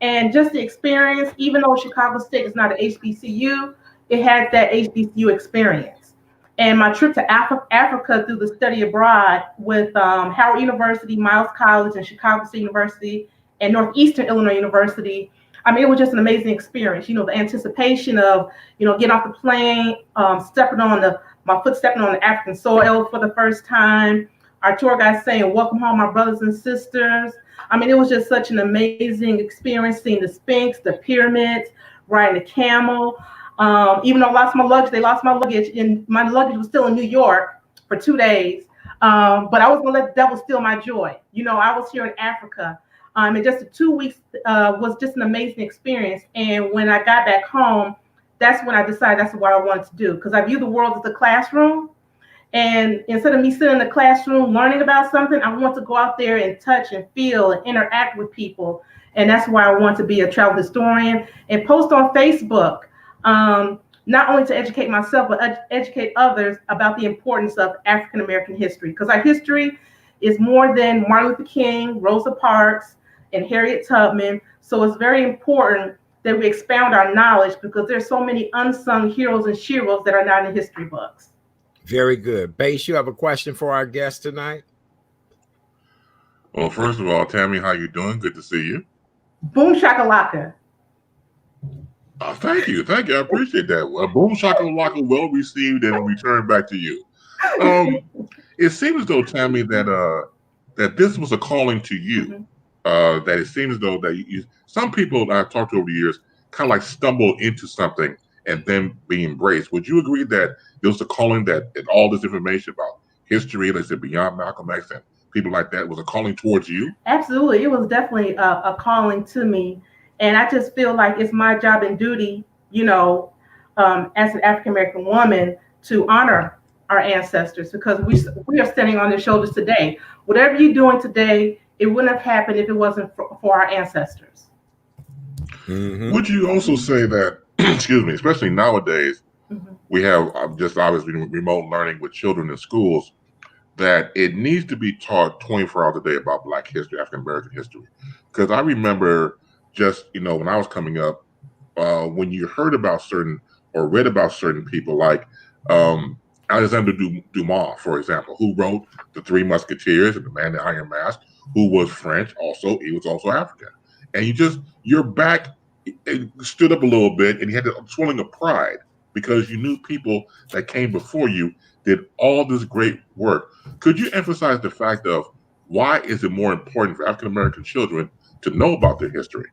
And just the experience, even though Chicago State is not an HBCU, it had that HBCU experience. And my trip to Africa through the study abroad with Howard University, Miles College, and Chicago State University, and Northeastern Illinois University. I mean, it was just an amazing experience. You know, the anticipation of, you know, getting off the plane, stepping on the African soil for the first time. Our tour guide saying, "Welcome home, my brothers and sisters." I mean, it was just such an amazing experience, seeing the Sphinx, the pyramids, riding a camel. Even though I lost my luggage, they lost my luggage, and my luggage was still in New York for 2 days. But I was gonna let the devil steal my joy. You know, I was here in Africa. And just the 2 weeks was just an amazing experience. And when I got back home, that's when I decided that's what I wanted to do, because I view the world as a classroom. And instead of me sitting in the classroom learning about something, I want to go out there and touch and feel and interact with people. And that's why I want to be a travel historian and post on Facebook, not only to educate myself, but educate others about the importance of African American history. Because our history is more than Martin Luther King, Rosa Parks, and Harriet Tubman. So it's very important that we expound our knowledge, because there's so many unsung heroes and sheroes that are not in the history books. Very good. Base, you have a question for our guest tonight? Well, first of all, Tammy, how you doing? Good to see you. Boom shakalaka. Thank you. I appreciate that. Boom shakalaka, well received, and return back to you. It seems as though, Tammy, that this was a calling to you. That it seems as though that some people I've talked to over the years kind of like stumble into something and then be embraced. Would you agree that there was a calling, that all this information about history, let's say beyond Malcolm X and people like that, was a calling towards you? Absolutely. It was definitely a calling to me. And I just feel like it's my job and duty, you know, as an African-American woman, to honor our ancestors, because we are standing on their shoulders today. Whatever you're doing today, it wouldn't have happened if it wasn't for our ancestors. Mm-hmm. Would you also say that, excuse me, especially nowadays, we have just obviously remote learning with children in schools, that it needs to be taught 24 hours a day about Black history, African American history? Because I remember just, you know, when I was coming up, when you heard about certain or read about certain people like Alexander Dumas, for example, who wrote The Three Musketeers and The Man in the Iron Mask, who was French, he was also African. And your back stood up a little bit, and you had a swelling of pride, because you knew people that came before you did all this great work. Could you emphasize the fact of why is it more important for African American children to know about their history?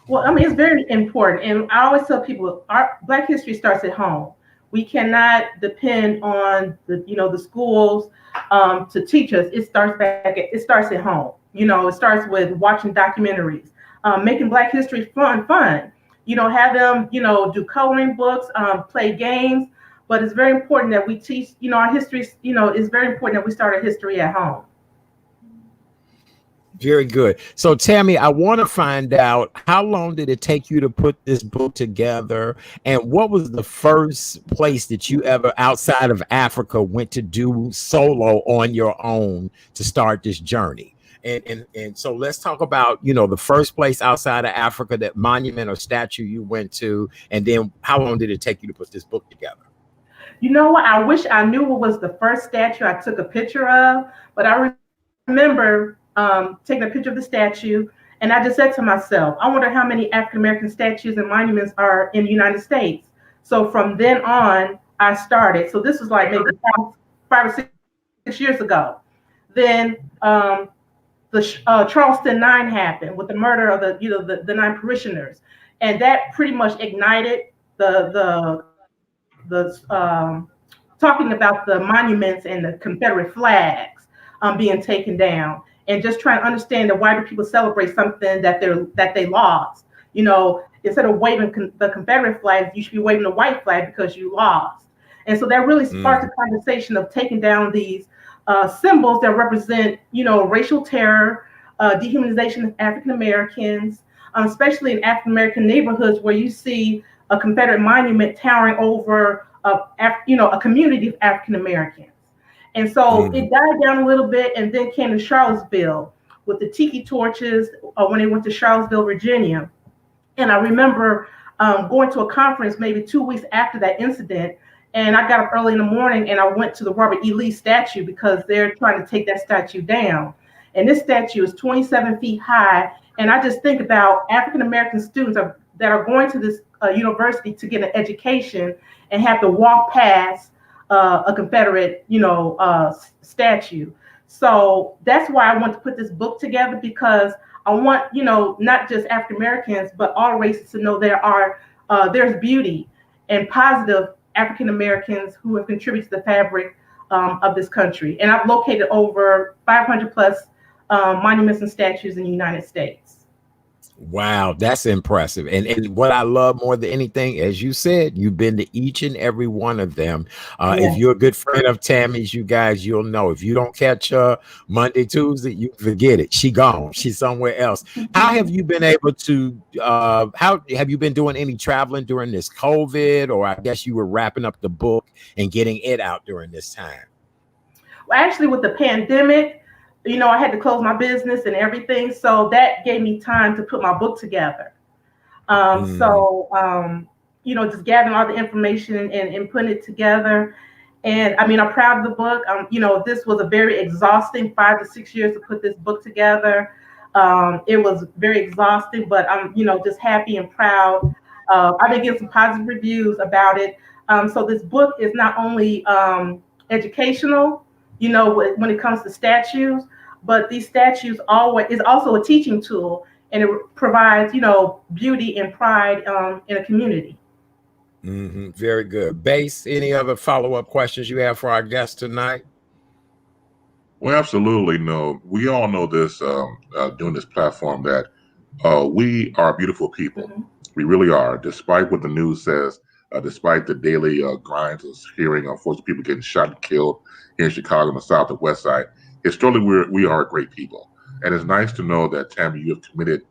Well, I mean, it's very important. And I always tell people, our Black history starts at home. We cannot depend on the schools to teach us. It starts at home. You know, it starts with watching documentaries, making Black history fun. You know, have them, do coloring books, play games. But it's very important that we teach, our history, it's very important that we start our history at home. Very good. So, Tammy, I want to find out, how long did it take you to put this book together? And what was the first place that you ever, outside of Africa, went to do solo on your own to start this journey? And so let's talk about, the first place outside of Africa, that monument or statue you went to, and then how long did it take you to put this book together? You know what? I wish I knew what was the first statue I took a picture of, but I remember taking a picture of the statue, and I just said to myself, I wonder how many African-American statues and monuments are in the United States. So from then on, I started. So this was like maybe five or 6 years ago. Then the Charleston 9 happened with the murder of the 9 parishioners, and that pretty much ignited the talking about the monuments and the Confederate flags being taken down, and just trying to understand that why do people celebrate something that they lost? Instead of waving the Confederate flag, you should be waving the white flag because you lost. And so that really sparked a conversation of taking down these symbols that represent, racial terror, dehumanization of African Americans, especially in African American neighborhoods where you see a Confederate monument towering over a community of African Americans. And so it died down a little bit, and then came to Charlottesville with the tiki torches when they went to Charlottesville, Virginia. And I remember going to a conference maybe 2 weeks after that incident, And I got up early in the morning and I went to the Robert E. Lee statue because they're trying to take that statue down. And this statue is 27 feet high. And I just think about African-American students that are going to this university to get an education and have to walk past a Confederate, statue. So that's why I want to put this book together, because I want, not just African-Americans, but all races to know there's beauty and positive African-Americans who have contributed to the fabric of this country. And I've located over 500 plus monuments and statues in the United States. Wow, that's impressive. And what I love more than anything, as you said, you've been to each and every one of them. If you're a good friend of Tammy's, you guys, you'll know. If you don't catch her Monday, Tuesday, you forget it. She gone. She's somewhere else. How have you been able to, how have you been doing any traveling during this COVID? Or I guess you were wrapping up the book and getting it out during this time? Well, actually, with the pandemic, I had to close my business and everything. So that gave me time to put my book together. Just gathering all the information and putting it together. And I mean, I'm proud of the book. This was a very exhausting 5 to 6 years to put this book together. It was very exhausting, but I'm, just happy and proud. I've been getting some positive reviews about it. So this book is not only educational, when it comes to statues, but these statues is also a teaching tool, and it provides, beauty and pride in a community. Mm-hmm. Very good. Base, any other follow-up questions you have for our guest tonight? Well, absolutely. No, we all know this doing this platform that we are beautiful people. Mm-hmm. We really are, despite what the news says, despite the daily grinds of hearing, unfortunately, people getting shot and killed here in Chicago on the South and West Side. Historically, we are great people. And it's nice to know that, Tammy, you have committed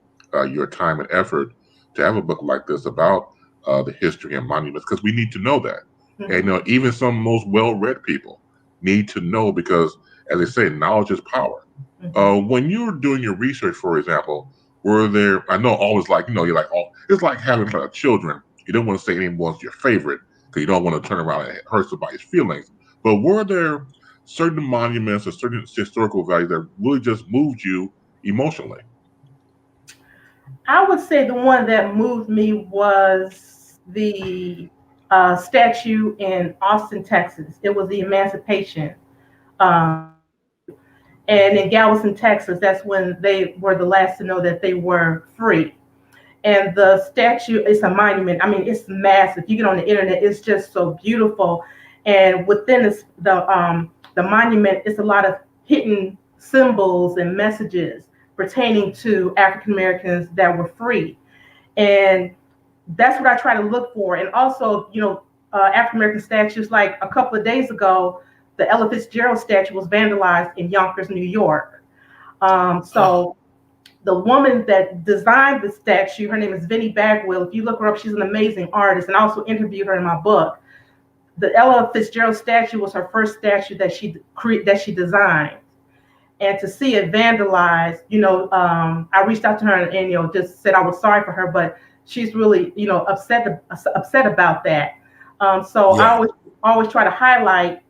your time and effort to have a book like this about the history and monuments, because we need to know that. Mm-hmm. And even some most well-read people need to know, because, as they say, knowledge is power. Mm-hmm. When you're doing your research, for example, were there, I know always like, it's like having children. You don't want to say anyone's your favorite because you don't want to turn around and hurt somebody's feelings. But were there certain monuments or certain historical values that really just moved you emotionally? I would say the one that moved me was the statue in Austin, Texas. It was the Emancipation. And in Galveston, Texas, that's when they were the last to know that they were free. And the statue is a monument. I mean, it's massive. You get on the internet, it's just so beautiful. And within the monument, it's a lot of hidden symbols and messages pertaining to African Americans that were free. And that's what I try to look for. And also, African American statues, like a couple of days ago, the Ella Fitzgerald statue was vandalized in Yonkers, New York. The woman that designed the statue, her name is Vinnie Bagwell. If you look her up, she's an amazing artist, and I also interviewed her in my book. The Ella Fitzgerald statue was her first statue that she designed. And to see it vandalized, I reached out to her and just said I was sorry for her, but she's really, upset about that. I always try to highlight,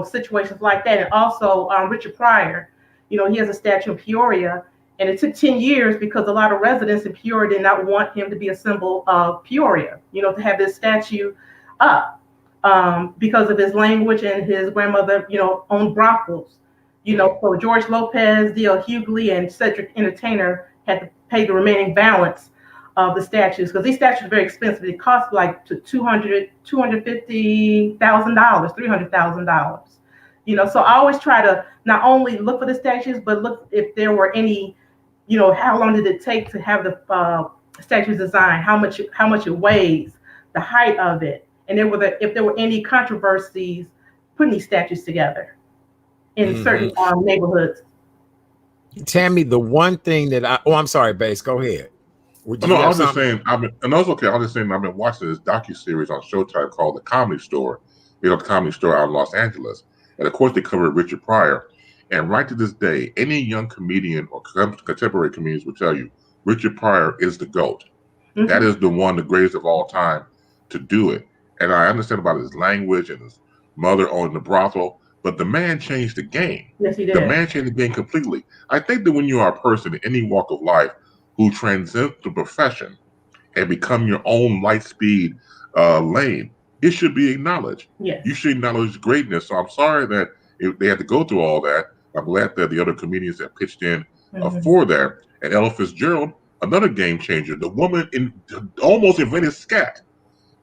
situations like that. And also Richard Pryor, he has a statue in Peoria, and it took 10 years because a lot of residents in Peoria did not want him to be a symbol of Peoria, to have this statue up because of his language, and his grandmother, owned brothels. So George Lopez, D.L. Hughley, and Cedric Entertainer had to pay the remaining balance of the statues, because these statues are very expensive. They cost like $250,000, $300,000. So I always try to not only look for the statues, but look if there were any, how long did it take to have the statues designed, how much it weighs, the height of it, and if there were any controversies putting these statues together in certain neighborhoods. Tammy, the one thing that I'm sorry, Base, go ahead. No, I was just saying, I've been watching this docuseries on Showtime called The Comedy Store, the Comedy Store out in Los Angeles. And of course, they covered Richard Pryor. And right to this day, any young comedian or contemporary comedians will tell you, Richard Pryor is the GOAT. Mm-hmm. That is the greatest of all time to do it. and I understand about his language and his mother owning the brothel, but the man changed the game. Yes, he did. The man changed the game completely. I think that when you are a person in any walk of life who transcends the profession and become your own light speed lane, it should be acknowledged. Yes. You should acknowledge greatness. So I'm sorry that they had to go through all that. I'm glad that the other comedians that pitched in for that. And Ella Fitzgerald, another game changer. The woman almost invented scat.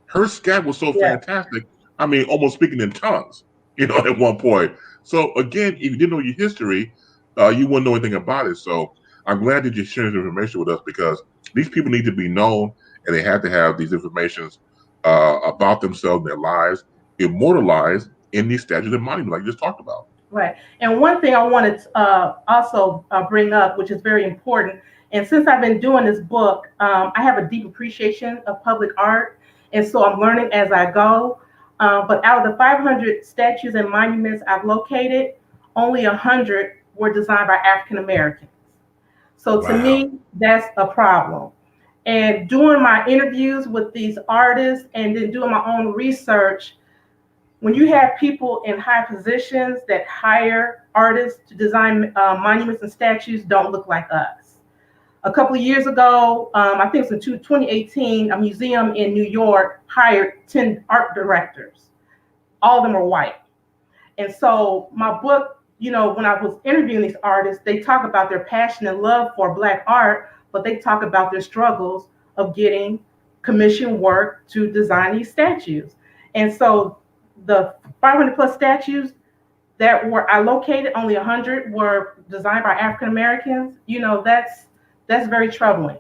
Her scat was so fantastic. I mean, almost speaking in tongues, at one point. So again, if you didn't know your history, you wouldn't know anything about it. So I'm glad that you're sharing this information with us, because these people need to be known, and they have to have these informations about themselves and their lives immortalized in these statues and monuments like you just talked about. Right. And one thing I wanted to also bring up, which is very important, and since I've been doing this book, I have a deep appreciation of public art, and so I'm learning as I go. But out of the 500 statues and monuments I've located, only 100 were designed by African Americans. So to me, that's a problem. And doing my interviews with these artists and then doing my own research, when you have people in high positions that hire artists to design monuments and statues don't look like us. A couple of years ago, I think it was in 2018, a museum in New York hired 10 art directors. All of them are white. And so my book, when I was interviewing these artists, they talk about their passion and love for Black art, but they talk about their struggles of getting commission work to design these statues. And so the 500 plus statues that I located, only 100 were designed by African Americans. That's very troubling.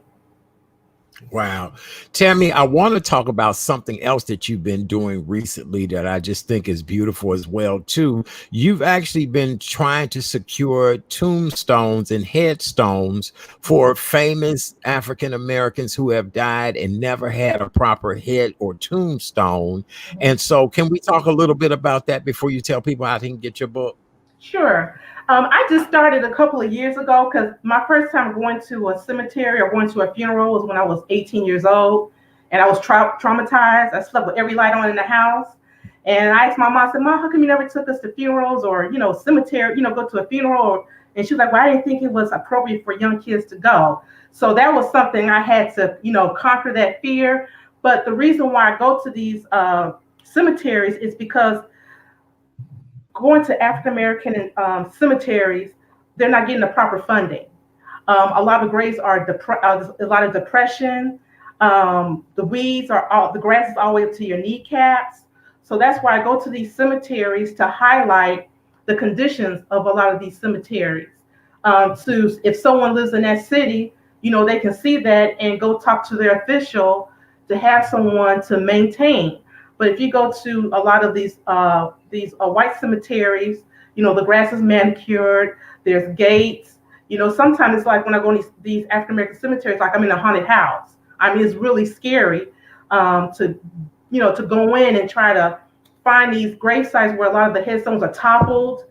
Wow. Tammy, I want to talk about something else that you've been doing recently that I just think is beautiful as well, too. You've actually been trying to secure tombstones and headstones for famous African Americans who have died and never had a proper head or tombstone. And so can we talk a little bit about that before you tell people how they can get your book? Sure. I just started a couple of years ago, because my first time going to a cemetery or going to a funeral was when I was 18 years old, and I was traumatized. I slept with every light on in the house. And I asked my mom, I said, "Mom, how come you never took us to funerals or, cemetery, go to a funeral?" And she was like, "Well, I didn't think it was appropriate for young kids to go." So that was something I had to, conquer that fear. But the reason why I go to these cemeteries is because going to African American cemeteries, they're not getting the proper funding. A lot of graves are a lot of depression. The weeds the grass is all the way up to your kneecaps. So that's why I go to these cemeteries to highlight the conditions of a lot of these cemeteries. So if someone lives in that city, they can see that and go talk to their official to have someone to maintain. But if you go to a lot of these white cemeteries, the grass is manicured, there's gates. Sometimes it's like when I go to these African American cemeteries, like I'm in a haunted house. I mean, it's really scary to go in and try to find these grave sites where a lot of the headstones are toppled,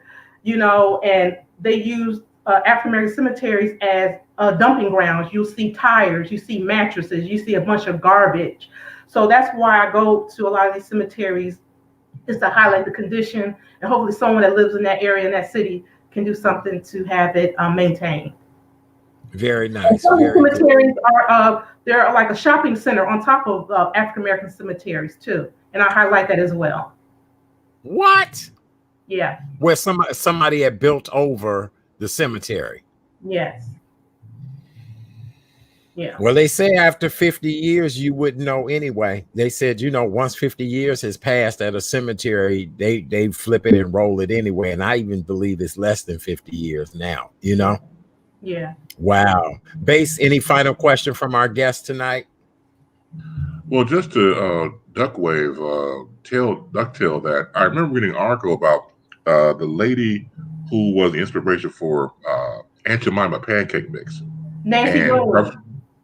and they use African American cemeteries as dumping grounds. You'll see tires, you see mattresses, you see a bunch of garbage. So that's why I go to a lot of these cemeteries, is to highlight the condition, and hopefully someone that lives in that area, in that city, can do something to have it maintained. Very nice. Some cemeteries are they're like a shopping center on top of African American cemeteries too, and I highlight that as well. What? Yeah. Where somebody had built over the cemetery. Yes. Yeah. Well, they say after 50 years, you wouldn't know anyway. They said, once 50 years has passed at a cemetery, they flip it and roll it anyway. And I even believe it's less than 50 years now, Yeah. Wow. Base, any final question from our guest tonight? Well, just to ducktail that, I remember reading an article about the lady who was the inspiration for Aunt Jemima pancake mix. Nancy Green.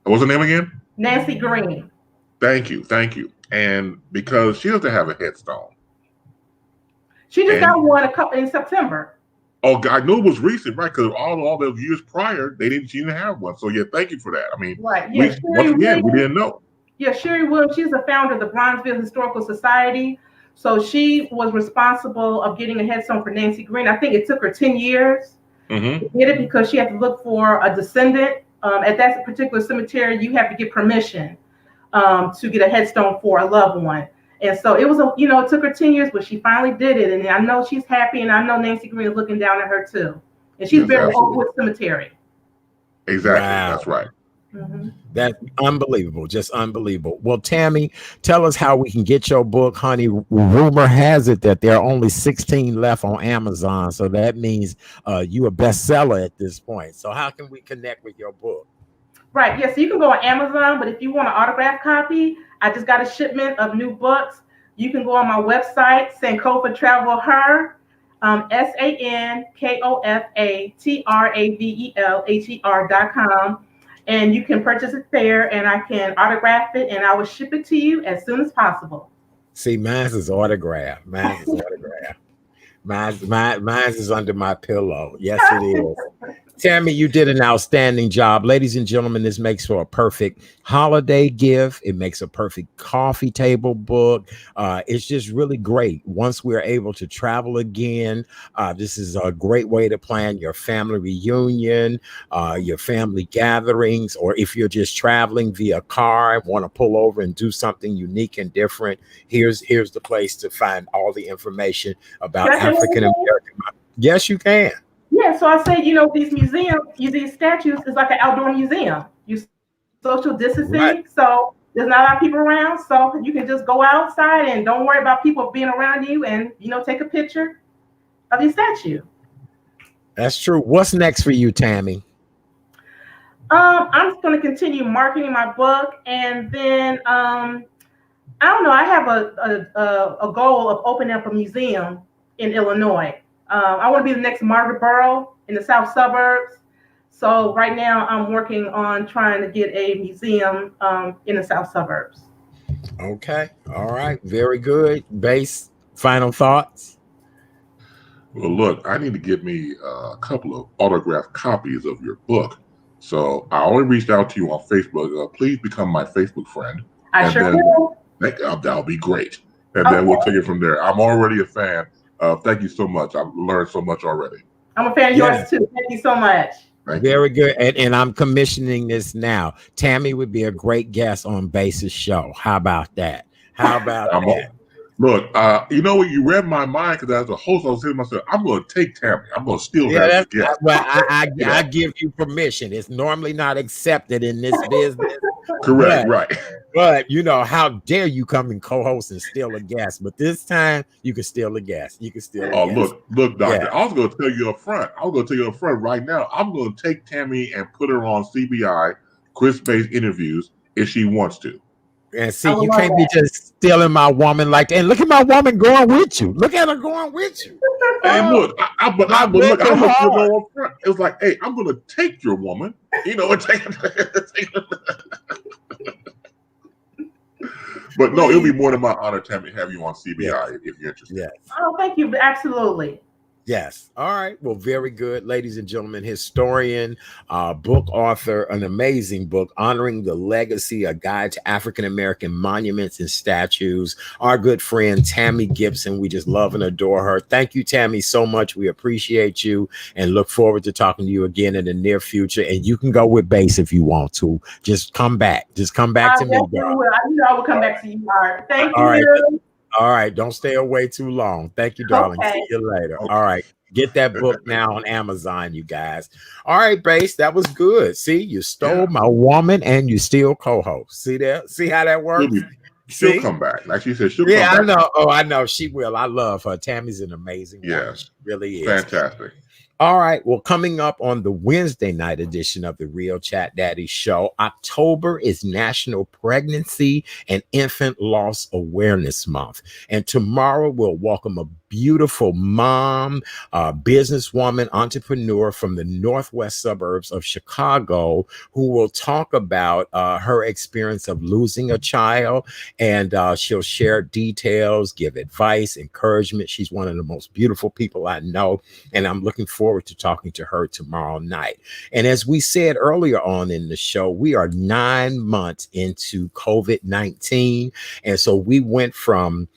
What's her name again? Nancy Green. Thank you. And because she doesn't have a headstone. She just got one in September. Oh, I knew it was recent, right? Because all those years prior, she didn't have one. So yeah, thank you for that. I mean, right. Yeah, once again, we didn't know. Yeah, Sherry Williams, she's the founder of the Bronzeville Historical Society. So she was responsible of getting a headstone for Nancy Green. I think it took her 10 years to get it because she had to look for a descendant. At that particular cemetery, you have to get permission to get a headstone for a loved one. And so it was, it took her 10 years, but she finally did it. And I know she's happy, and I know Nancy Green is looking down at her too. And she's buried at Oakwood Cemetery. Exactly, that's right. That's unbelievable, just unbelievable. Well, Tammy, tell us how we can get your book, honey. Rumor has it that there are only 16 left on Amazon, so that means you a bestseller at this point. So how can we connect with your book? Right, yes, so you can go on Amazon, but if you want an autographed copy, I just got a shipment of new books. You can go on my website, Sankofa Travel Her, SANKOFATRAVELHER.com. And you can purchase it there, and I can autograph it, and I will ship it to you as soon as possible. See, mine is autographed. Mine is under my pillow. Yes, it is. Tammy, you did an outstanding job. Ladies and gentlemen, this makes for a perfect holiday gift. It makes a perfect coffee table book. It's just really great. Once we're able to travel again, this is a great way to plan your family reunion, your family gatherings, or if you're just traveling via car and want to pull over and do something unique and different, here's the place to find all the information about African American. Yes, you can. Yeah, so I say, these museums, these statues is like an outdoor museum. You social distancing, right. So there's not a lot of people around, so you can just go outside and don't worry about people being around you, and take a picture of your statue. That's true. What's next for you, Tammy? I'm just going to continue marketing my book, and then I don't know. I have a goal of opening up a museum in Illinois. I want to be the next Margaret Borough in the south suburbs. So right now I'm working on trying to get a museum in the south suburbs. Okay. All right. Very good. Base, final thoughts? Well, look, I need to get me a couple of autographed copies of your book. So I already reached out to you on Facebook. Please become my Facebook friend. I sure will. That'll be great. And then we'll take it from there. I'm already a fan. Thank you so much. I've learned so much already. I'm a fan of yours too. Thank you so much. Very good. And I'm commissioning this now. Tammy would be a great guest on Base's show. How about that? How about that? Look, you know what? You read my mind, because as a host, I was saying to myself, I'm going to take Tammy. I'm going to steal her. Well, I give you permission. It's normally not accepted in this business. Correct, right. But, how dare you come and co-host and steal a guest? But this time, you can steal a guest. You can steal a guest. Look, Doctor, yeah. I was going to tell you up front. Right now. I'm going to take Tammy and put her on CBI, Chris-based interviews, if she wants to. And see, you can't be just stealing my woman like that. And look at my woman going with you. Look at her going with you. And look, I'm going to go up front. It was like, hey, I'm going to take your woman. But no, it'll be more than my honor, Tammy, to have you on CBI if you're interested. Yes. Oh, thank you. Absolutely. Yes. All right. Well, very good. Ladies and gentlemen, historian, book author, an amazing book, Honoring the Legacy, A Guide to African-American Monuments and Statues. Our good friend, Tammy Gibson. We just love and adore her. Thank you, Tammy, so much. We appreciate you and look forward to talking to you again in the near future. And you can go with Base if you want to. Just come back. Just come back to me. I will come back to you. All right. Thank you. All right. All right. Don't stay away too long. Thank you, darling. Okay. See you later. All right. Get that book now on Amazon, you guys. All right, Base. That was good. See, you stole my woman and you still co-host. See that? See how that works? She'll come back. Like she said, she'll come back. I know. Oh, I know. She will. I love her. Tammy's an amazing woman. She really is. Fantastic. All right. Well, coming up on the Wednesday night edition of the Real Chat Daddy Show, October is National Pregnancy and Infant Loss Awareness Month. And tomorrow we'll welcome a beautiful mom, businesswoman, entrepreneur from the northwest suburbs of Chicago, who will talk about her experience of losing a child. And she'll share details, give advice, encouragement. She's one of the most beautiful people I know. And I'm looking forward forward to talking to her tomorrow night. And as we said earlier on in the show, we are 9 months into COVID-19. And so we went from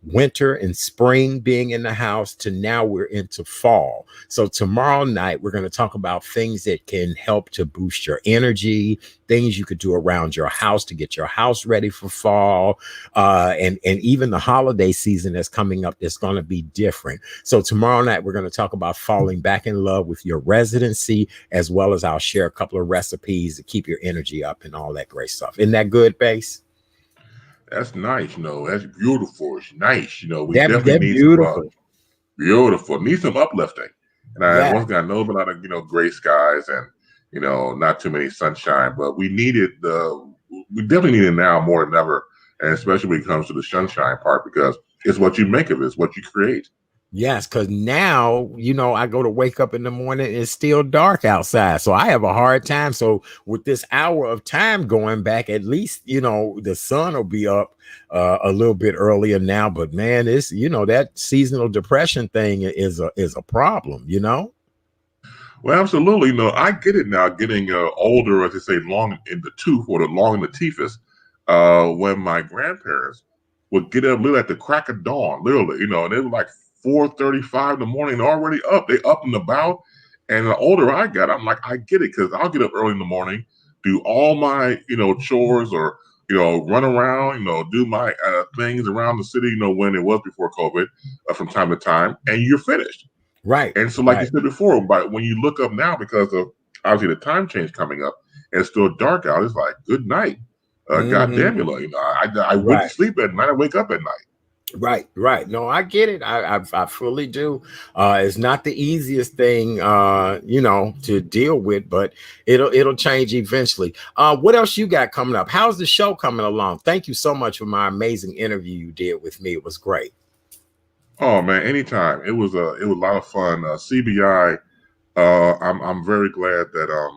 winter and spring being in the house to now we're into fall. So tomorrow night, we're going to talk about things that can help to boost your energy, things you could do around your house to get your house ready for fall, and even the holiday season that's coming up that's going to be different. So tomorrow night, we're going to talk about falling back in love with your residency, as well as I'll share a couple of recipes to keep your energy up and all that great stuff. Isn't that good, Bass? That's nice. That's beautiful. It's nice. We That definitely need beautiful. some beautiful. Need some uplifting. And once again, I know about a lot of gray skies and not too many sunshine, but we definitely need it now more than ever, and especially when it comes to the sunshine part, because it's what you make of it, it's what you create. Yes, because now, I go to wake up in the morning, it's still dark outside. So I have a hard time. So with this hour of time going back, at least, the sun will be up a little bit earlier now. But man, it's, that seasonal depression thing is a problem, Well, absolutely. I get it now, getting older, as they say, long in the tooth or the long in the teethus. When my grandparents would get up literally at the crack of dawn, literally, and it was like 4:35 in the morning, already up. They up and about. And the older I got, I'm like, I get it, because I'll get up early in the morning, do all my, chores, or, run around, do my things around the city, when it was before COVID, from time to time, and you're finished. Right. And so, like you said before, but when you look up now, because of obviously the time change coming up, and it's still dark out, it's like, good night. God damn you, I went to sleep at night, I wake up at night. Right. No, I get it. I fully do. It's not the easiest thing, to deal with, but it'll change eventually. What else you got coming up? How's the show coming along? Thank you so much for my amazing interview you did with me. It was great. Oh man, anytime. It was a lot of fun. CBI. I'm very glad that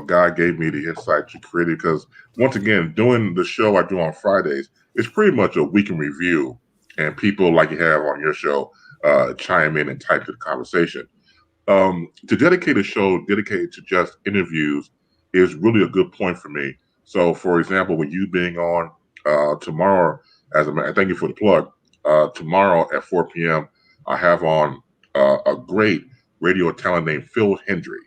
God gave me the insight to create it, because once again, doing the show I do on Fridays, it's pretty much a week in review, and people like you have on your show chime in and type to the conversation. To dedicate a show dedicated to just interviews is really a good point for me. So, for example, with you being on tomorrow, thank you for the plug. Tomorrow at 4 p.m., I have on a great radio talent named Phil Hendry.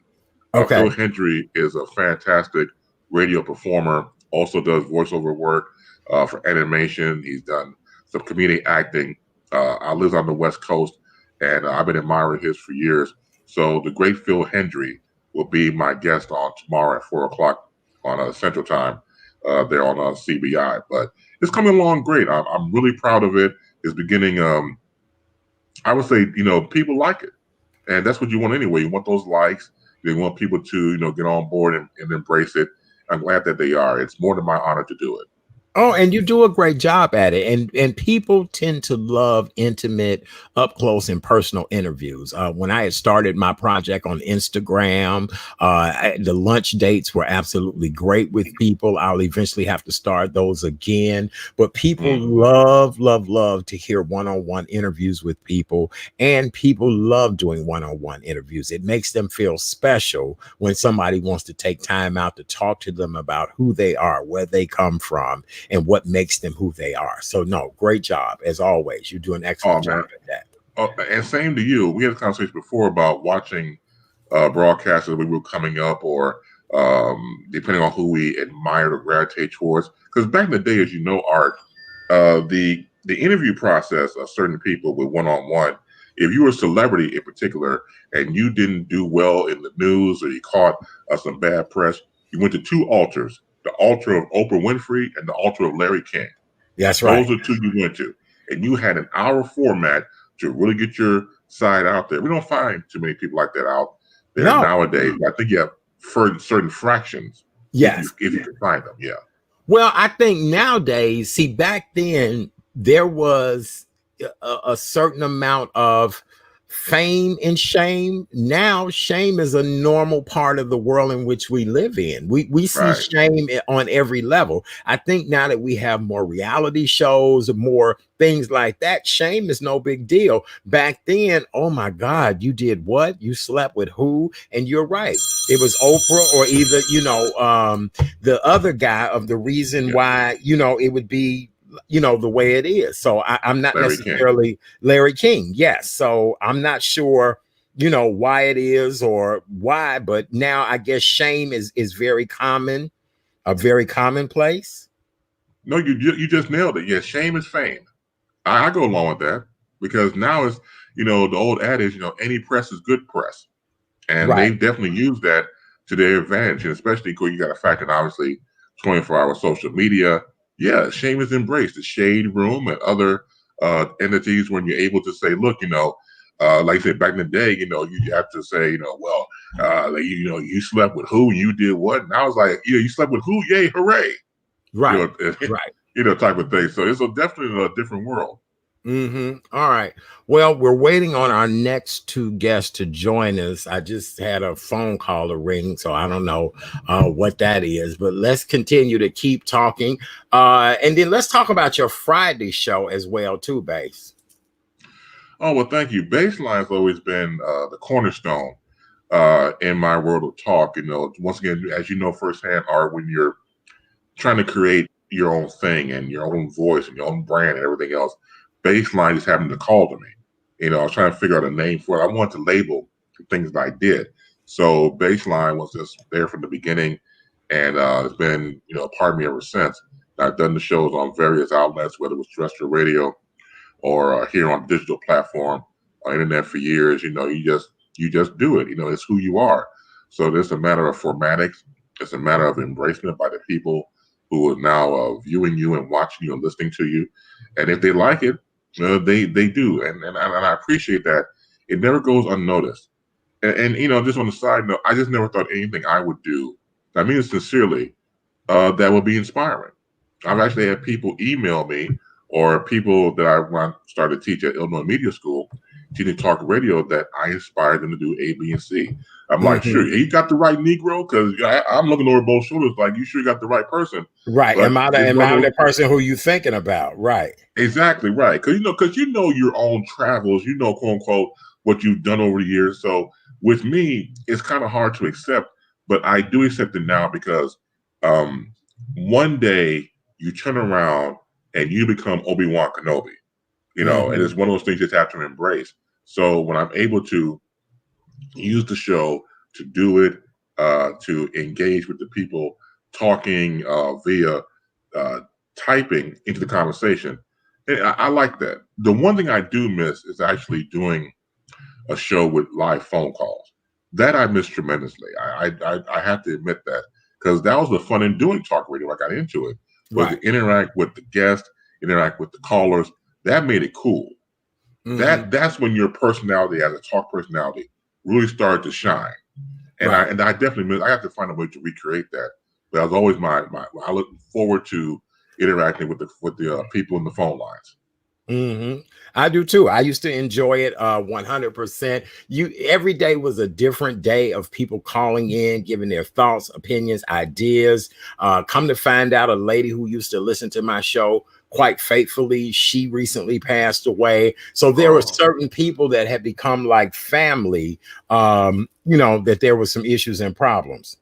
Okay. Phil Hendry is a fantastic radio performer, also does voiceover work for animation. He's done some comedic acting. I live on the West Coast, and I've been admiring his for years. So the great Phil Hendry will be my guest on tomorrow at 4 o'clock on Central Time there on CBI. But it's coming along great. I'm really proud of it. It's beginning, I would say, people like it. And that's what you want anyway. You want those likes. You want people to, get on board and embrace it. I'm glad that they are. It's more than my honor to do it. Oh, and you do a great job at it. And people tend to love intimate, up close and personal interviews. When I had started my project on Instagram, the lunch dates were absolutely great with people. I'll eventually have to start those again. But people love to hear one-on-one interviews with people. And people love doing one-on-one interviews. It makes them feel special when somebody wants to take time out to talk to them about who they are, where they come from, and what makes them who they are. So no, great job as always. You do an excellent job at that. Oh, and same to you. We had a conversation before about watching broadcasts as we were coming up, or depending on who we admired or gravitate towards. Because back in the day, as you know, Art, the interview process of certain people with one-on-one, if you were a celebrity in particular and you didn't do well in the news, or you caught some bad press, you went to two altars. The altar of Oprah Winfrey and the altar of Larry King. That's right. Those are two you went to. And you had an hour format to really get your side out there. We don't find too many people like that out there nowadays. I think you have certain fractions. Yes. If you can find them, yeah. Well, I think nowadays, back then, there was a certain amount of fame and shame. Now shame is a normal part of the world in which we live in. We see Right. shame on every level. I think now that we have more reality shows, more things like that, shame is no big deal. Back then, oh my God, you did what? You slept with who? And you're right, it was Oprah or either the other guy of the reason why it would be the way it is. So I'm not Larry King. necessarily Larry King. Yes. So I'm not sure, why it is or why, but now I guess shame is very common, a very commonplace. No, you just nailed it. Yeah, shame is fame. I go along with that because now it's, the old adage, any press is good press. And Right. they've definitely used that to their advantage. And especially because you got to factor in, obviously, 24-hour social media. Yeah, shame is embraced. The shade room and other entities when you're able to say, look, like I said, back in the day, you have to say, well, you slept with who, you did what. And I was like, you slept with who, yay, hooray. Right. Right. Type of thing. So it's definitely a different world. All right. Well, we're waiting on our next two guests to join us. I just had a phone call to ring, so I don't know what that is, but let's continue to keep talking. And then let's talk about your Friday show as well, too, Bass. Oh, well, thank you. Baseline's always been the cornerstone in my world of talk. Once again, as you know firsthand, Art, when you're trying to create your own thing and your own voice and your own brand and everything else, Baseline just happened to call to me. I was trying to figure out a name for it. I wanted to label the things that I did. So Baseline was just there from the beginning, and it's been, a part of me ever since. I've done the shows on various outlets, whether it was terrestrial radio or here on digital platform or internet for years. You just do it. It's who you are. So it's a matter of formatics. It's a matter of embracement by the people who are now viewing you and watching you and listening to you. And if they like it, they do. And I appreciate that. It never goes unnoticed. And just on the side note, I just never thought anything I would do, I mean it sincerely, that would be inspiring. I've actually had people email me or people that when I started to teach at Illinois Media School, teaching talk radio, that I inspired them to do A, B, and C. I'm like, sure, you got the right Negro, because I'm looking over both shoulders like, you sure you got the right person. Right. But am I the person who you thinking about? Right. Exactly right. Because your own travels, quote unquote, what you've done over the years. So with me, it's kind of hard to accept, but I do accept it now because one day you turn around and you become Obi-Wan Kenobi, and it's one of those things you just have to embrace. So when I'm able to use the show to do it, to engage with the people talking via typing into the conversation, and I like that. The one thing I do miss is actually doing a show with live phone calls. That I miss tremendously. I have to admit that, because that was the fun in doing talk radio. I got into it, was to interact with the guests, interact with the callers. That made it cool. That's when your personality as a talk personality really started to shine. And I definitely miss. I have to find a way to recreate that. But that was always my I look forward to interacting with the people in the phone lines. I do too. I used to enjoy it 100%. Every day was a different day of people calling in, giving their thoughts, opinions, ideas. Come to find out, a lady who used to listen to my show quite faithfully, she recently passed away. So there were certain people that had become like family, that there were some issues and problems.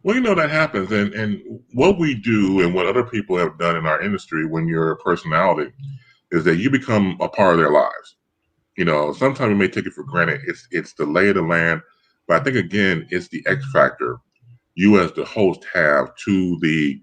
Well, that happens. And what we do and what other people have done in our industry when you're a personality is that you become a part of their lives. Sometimes we may take it for granted. It's the lay of the land. But I think, again, it's the X factor you as the host have to the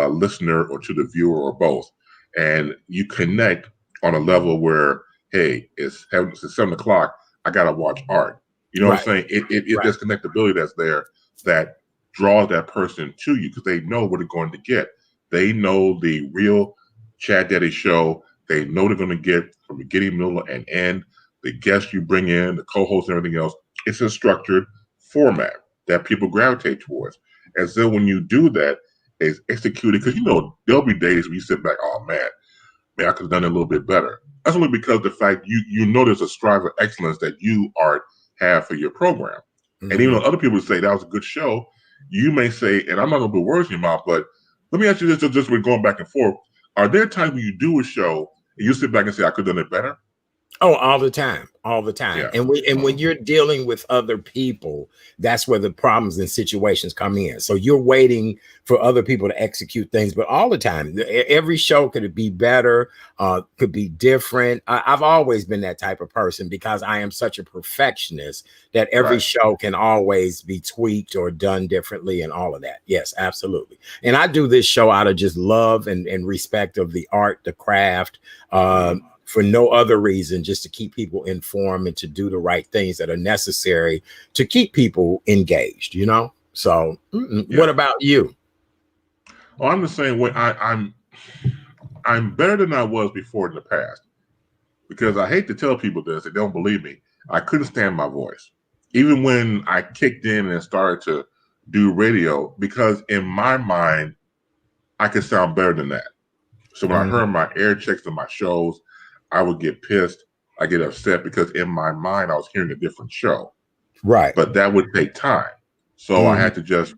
listener or to the viewer or both. And you connect on a level where, hey, it's 7 o'clock. I got to watch Art. You know what I'm saying? There's connectability that's there that draws that person to you because they know what they're going to get. They know the real Chat Daddy show. They know they're going to get from beginning, middle, and end. The guests you bring in, the co-hosts, and everything else. It's a structured format that people gravitate towards. And so when you do that, it's executed, because there'll be days where you sit back, oh man, I could have done it a little bit better. That's only because the fact you know there's a strive of excellence that you, Art, have for your program. And even though other people say that was a good show, you may say, and I'm not going to put words in your mouth, but let me ask you this, just we're going back and forth. Are there times when you do a show and you sit back and say, I could have done it better? Oh, all the time. Yeah. And when you're dealing with other people, that's where the problems and situations come in. So you're waiting for other people to execute things, but all the time, every show could be better, could be different. I've always been that type of person because I am such a perfectionist that every show can always be tweaked or done differently and all of that. Yes, absolutely. And I do this show out of just love and respect of the art, the craft, for no other reason, just to keep people informed and to do the right things that are necessary to keep people engaged, you know? So what about you? Oh, I'm the same way. I'm better than I was before in the past, because I hate to tell people this, they don't believe me. I couldn't stand my voice. Even when I kicked in and started to do radio, because in my mind, I could sound better than that. So when I heard my air checks of my shows, I would get pissed. I get upset because in my mind, I was hearing a different show. Right. But that would take time. So I had to just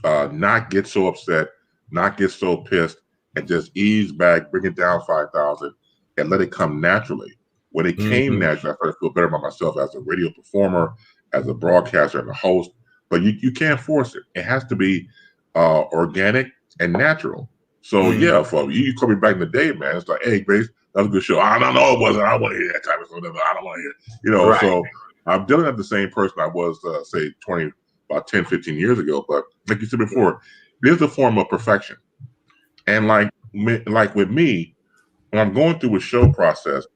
not get so upset, not get so pissed, and just ease back, bring it down 5,000 and let it come naturally. When it came naturally, I started to feel better about myself as a radio performer, as a broadcaster, and a host. But you can't force it. It has to be organic and natural. So yeah, for you call me back in the day, man. It's like, hey, Grace, that was a good show. I don't know, it wasn't. I don't want to hear that type of stuff. I don't want to hear it. You know, so I'm dealing with the same person I was, say, about 10, 15 years ago. But like you said before, there's a form of perfection. And like with me, when I'm going through a show process,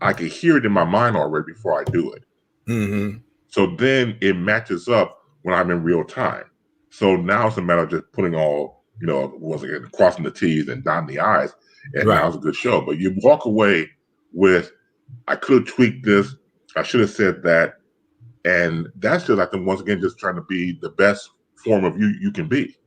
I can hear it in my mind already before I do it. So then it matches up when I'm in real time. So now it's a matter of just putting all, crossing the T's and dotting the I's. And now it's a good show. But you walk away with, I could have tweaked this. I should have said that. And that's just, I think, once again, just trying to be the best form of you can be.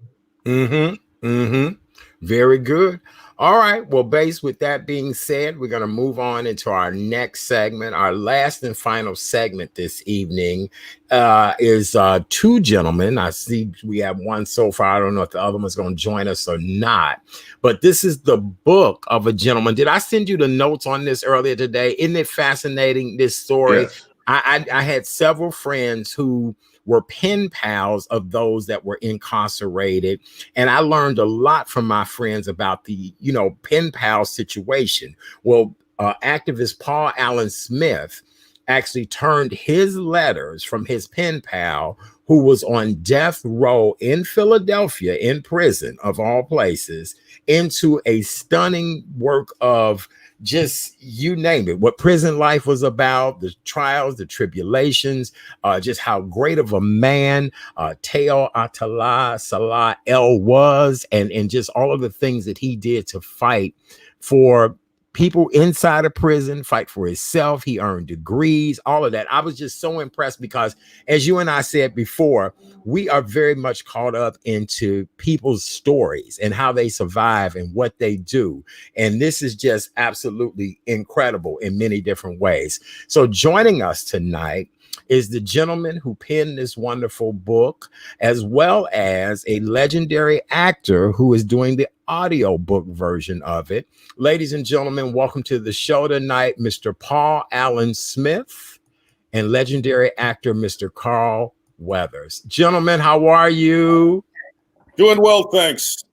Very good. All right. Well, based with that being said, we're going to move on into our next segment. Our last and final segment this evening is two gentlemen. I see we have one so far. I don't know if the other one's going to join us or not. But this is the book of a gentleman. Did I send you the notes on this earlier today? Isn't it fascinating, this story? Yes. I had several friends who were pen pals of those that were incarcerated. And I learned a lot from my friends about the, pen pal situation. Well, activist Paul Allen Smith actually turned his letters from his pen pal, who was on death row in Philadelphia, in prison of all places, into a stunning work of just, you name it, what prison life was about, the trials, the tribulations, just how great of a man Tiyo Attallah Salah-El was, and just all of the things that he did to fight for people inside of prison, fight for himself. He earned degrees, all of that. I was just so impressed because, as you and I said before, we are very much caught up into people's stories and how they survive and what they do. And this is just absolutely incredible in many different ways. So joining us tonight is the gentleman who penned this wonderful book, as well as a legendary actor who is doing the audiobook version of it. Ladies and gentlemen, welcome to the show tonight, Mr. Paul Allen Smith and legendary actor, Mr. Carl Weathers. Gentlemen, how are you? Doing well, thanks.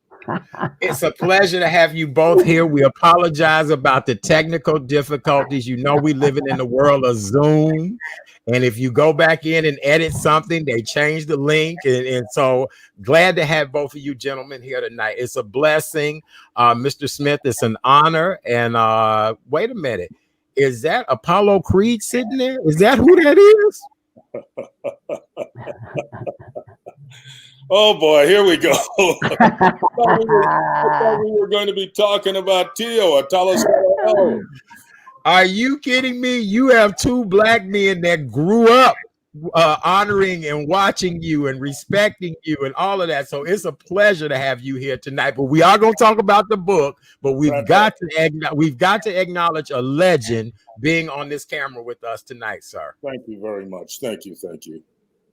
It's a pleasure to have you both here. We apologize about the technical difficulties. You know, we living in the world of Zoom. And if you go back in and edit something, they change the link. And so glad to have both of you gentlemen here tonight. It's a blessing. Mr. Smith, it's an honor. And wait a minute. Is that Apollo Creed sitting there? Is that who that is? Oh boy, here we go. I thought we were going to be talking about Tiyo Attallah Salah-El. Are you kidding me? You have two black men that grew up honoring and watching you and respecting you and all of that. So it's a pleasure to have you here tonight. But we are going to talk about the book. But we've got to acknowledge a legend being on this camera with us tonight, sir. Thank you very much. Thank you. Thank you.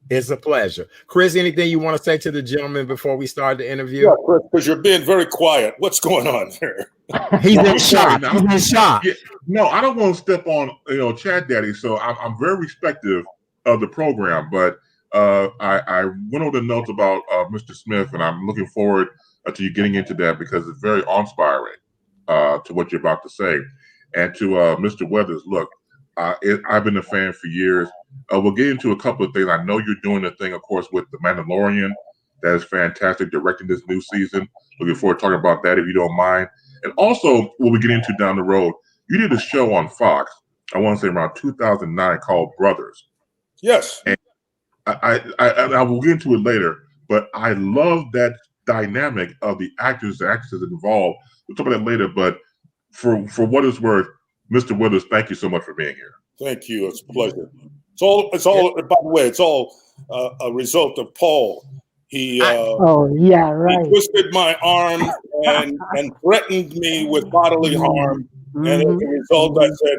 It's a pleasure. Chris, anything you want to say to the gentleman before we start the interview? Yeah, Chris, because you're being very quiet. What's going on there? He's in shock. He's in shock. Yeah, no, I don't want to step on, Chat Daddy. So I'm very respectful of the program, but I went over the notes about Mr. Smith, and I'm looking forward to you getting into that because it's very awe-inspiring to what you're about to say. And to Mr. Weathers, look, I've been a fan for years. We'll get into a couple of things. I know you're doing a thing, of course, with The Mandalorian. That is fantastic, directing this new season. Looking forward to talking about that if you don't mind. And also, what we get into down the road, you did a show on Fox, I want to say around 2009, called Brothers. Yes. And I will get into it later, but I love that dynamic of the actors and actresses involved. We'll talk about that later, but for what it's worth, Mr. Withers, thank you so much for being here. Thank you. It's a pleasure. It's all. By the way, it's all a result of Paul. He right. He twisted my arm and threatened me with bodily harm, and as a result, I said,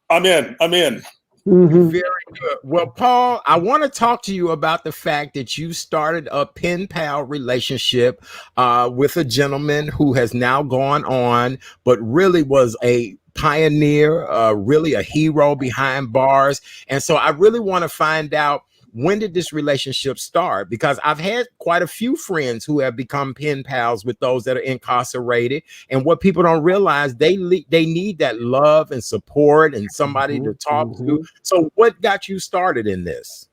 "I'm in." Very good. Well, Paul, I want to talk to you about the fact that you started a pen pal relationship with a gentleman who has now gone on, but really was a pioneer, really a hero behind bars. And so I really want to find out, when did this relationship start? Because I've had quite a few friends who have become pen pals with those that are incarcerated. And what people don't realize, they need that love and support and somebody to talk to. So what got you started in this?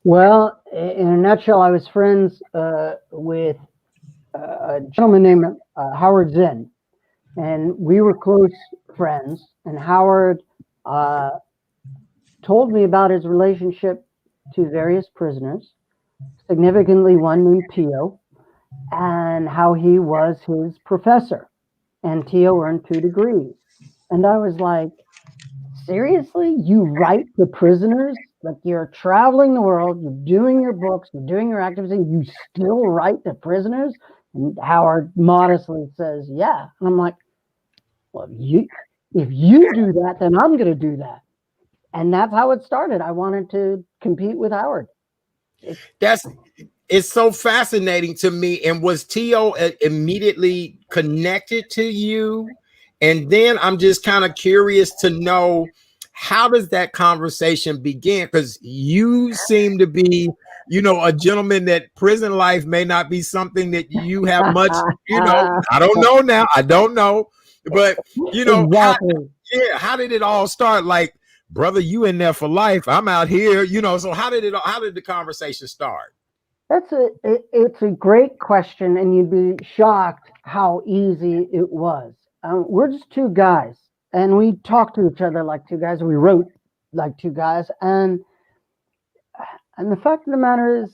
Well, in a nutshell, I was friends with a gentleman named Howard Zinn. And we were close friends. And Howard told me about his relationship to various prisoners, significantly one named Tiyo, and how he was his professor. And Tiyo earned 2 degrees. And I was like, seriously? You write the prisoners? Like, you're traveling the world, you're doing your books, you're doing your activism, you still write the prisoners? And Howard modestly says, yeah. And I'm like, well, if you do that, then I'm going to do that. And that's how it started. I wanted to compete with Howard. It's so fascinating to me. And was Tiyo immediately connected to you? And then I'm just kind of curious to know, how does that conversation begin? Because you seem to be, a gentleman that prison life may not be something that you have much, I don't know now. I don't know. But, exactly. how did it all start? Like, brother, you in there for life. I'm out here, so how did the conversation start? It's a great question, and you'd be shocked how easy it was. We're just 2 guys, and we talk to each other like 2 guys. We wrote like 2 guys, and the fact of the matter is,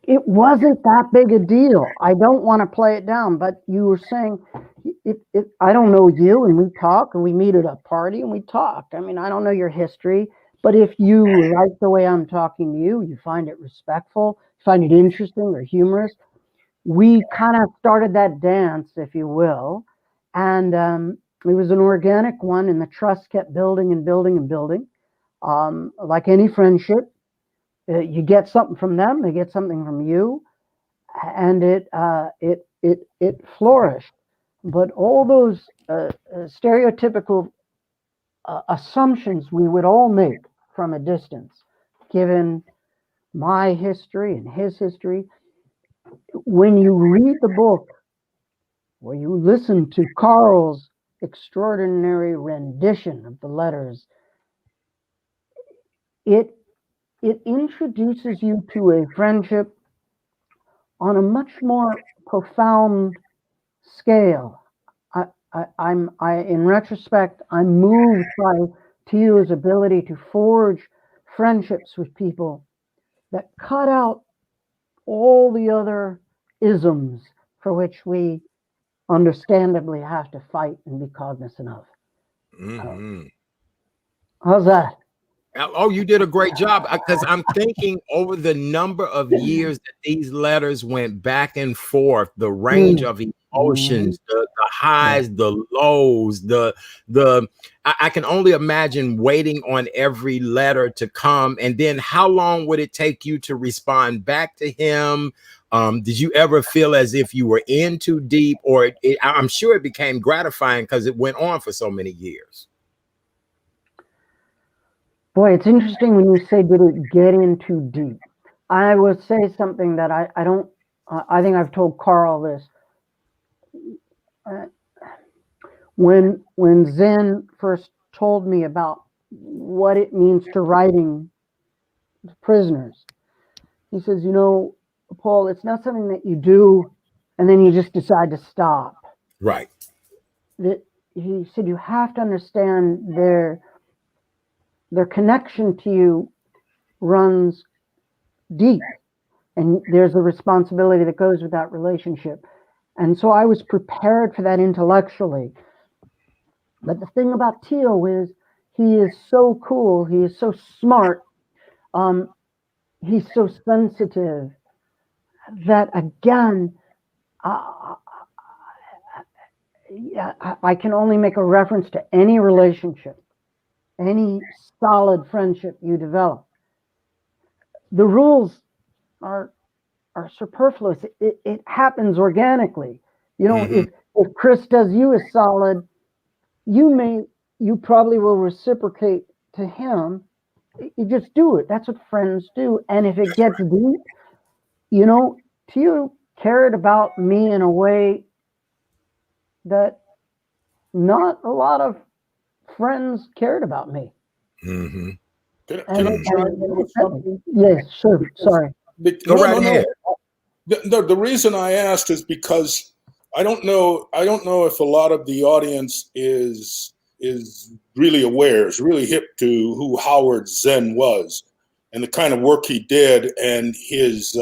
it wasn't that big a deal. I don't want to play it down, but you were saying, I don't know you, and we talk, and we meet at a party, and we talk. I mean, I don't know your history, but if you like the way I'm talking to you, you find it respectful, find it interesting or humorous, we kind of started that dance, if you will, and it was an organic one, and the trust kept building and building and building. Like any friendship, you get something from them, they get something from you, and it flourished. But all those stereotypical assumptions we would all make from a distance, given my history and his history, when you read the book, or you listen to Carl's extraordinary rendition of the letters, it introduces you to a friendship on a much more profound scale. In retrospect, I'm moved by Tiyo's ability to forge friendships with people that cut out all the other isms for which we understandably have to fight and be cognizant of. How's that? Oh, you did a great job, because I'm thinking over the number of years that these letters went back and forth, the range of emotions, the highs, the lows, I can only imagine waiting on every letter to come. And then how long would it take you to respond back to him? Did you ever feel as if you were in too deep, or I'm sure it became gratifying because it went on for so many years? Boy, it's interesting when you say, did it get in too deep? I will say something that I don't, I think I've told Carl this. When Zen first told me about what it means to writing prisoners, he says, you know, Paul, it's not something that you do and then you just decide to stop. Right. He said, you have to understand their connection to you runs deep, and there's a responsibility that goes with that relationship. And so I was prepared for that intellectually. But the thing about Tiyo is he is so cool. He is so smart. He's so sensitive that, again, I can only make a reference to any relationship, any solid friendship you develop. The rules are superfluous. It happens organically. You know, if Chris does you a solid, you probably will reciprocate to him. You just do it. That's what friends do. And if it gets deep, you know, Tiyo cared about me in a way that not a lot of friends cared about me. Can I chime in with something? Yes, sure. Sorry. Go right ahead. The reason I asked is because I don't know if a lot of the audience is really aware, is really hip to who Howard Zen was and the kind of work he did and his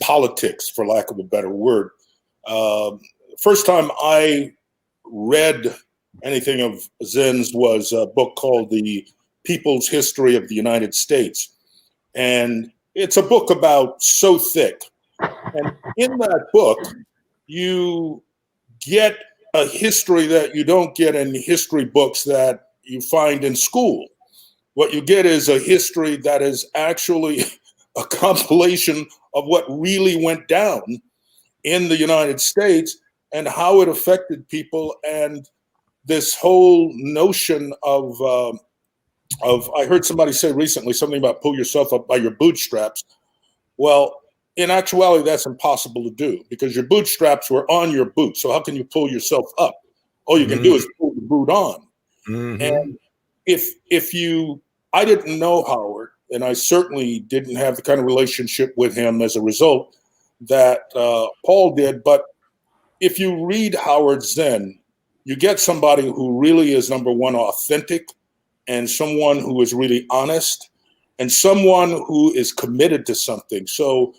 politics, for lack of a better word. First time I read anything of Zen's was a book called The People's History of the United States. And it's a book about so thick. And in that book, you get a history that you don't get in history books that you find in school. What you get is a history that is actually a compilation of what really went down in the United States and how it affected people, and this whole notion of I heard somebody say recently something about pull yourself up by your bootstraps. Well, in actuality, that's impossible to do because your bootstraps were on your boot. So how can you pull yourself up? All you can do is pull the boot on. And I didn't know Howard, and I certainly didn't have the kind of relationship with him as a result that Paul did. But if you read Howard Zen, you get somebody who really is, number one, authentic, and someone who is really honest, and someone who is committed to something. So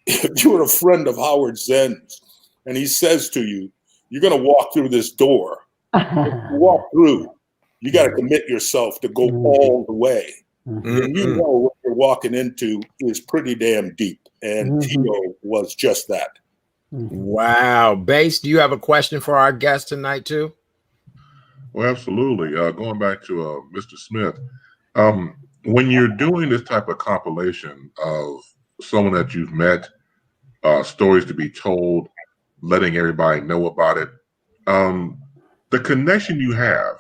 if you're a friend of Howard Zen's and he says to you, you're going to walk through this door, walk through, you got to commit yourself to go all the way. And you know what you're walking into is pretty damn deep. And Tiyo was just that. Wow. Bass, do you have a question for our guest tonight too? Well, absolutely. Going back to Mr. Smith, when you're doing this type of compilation of someone that you've met, stories to be told, letting everybody know about it, the connection you have,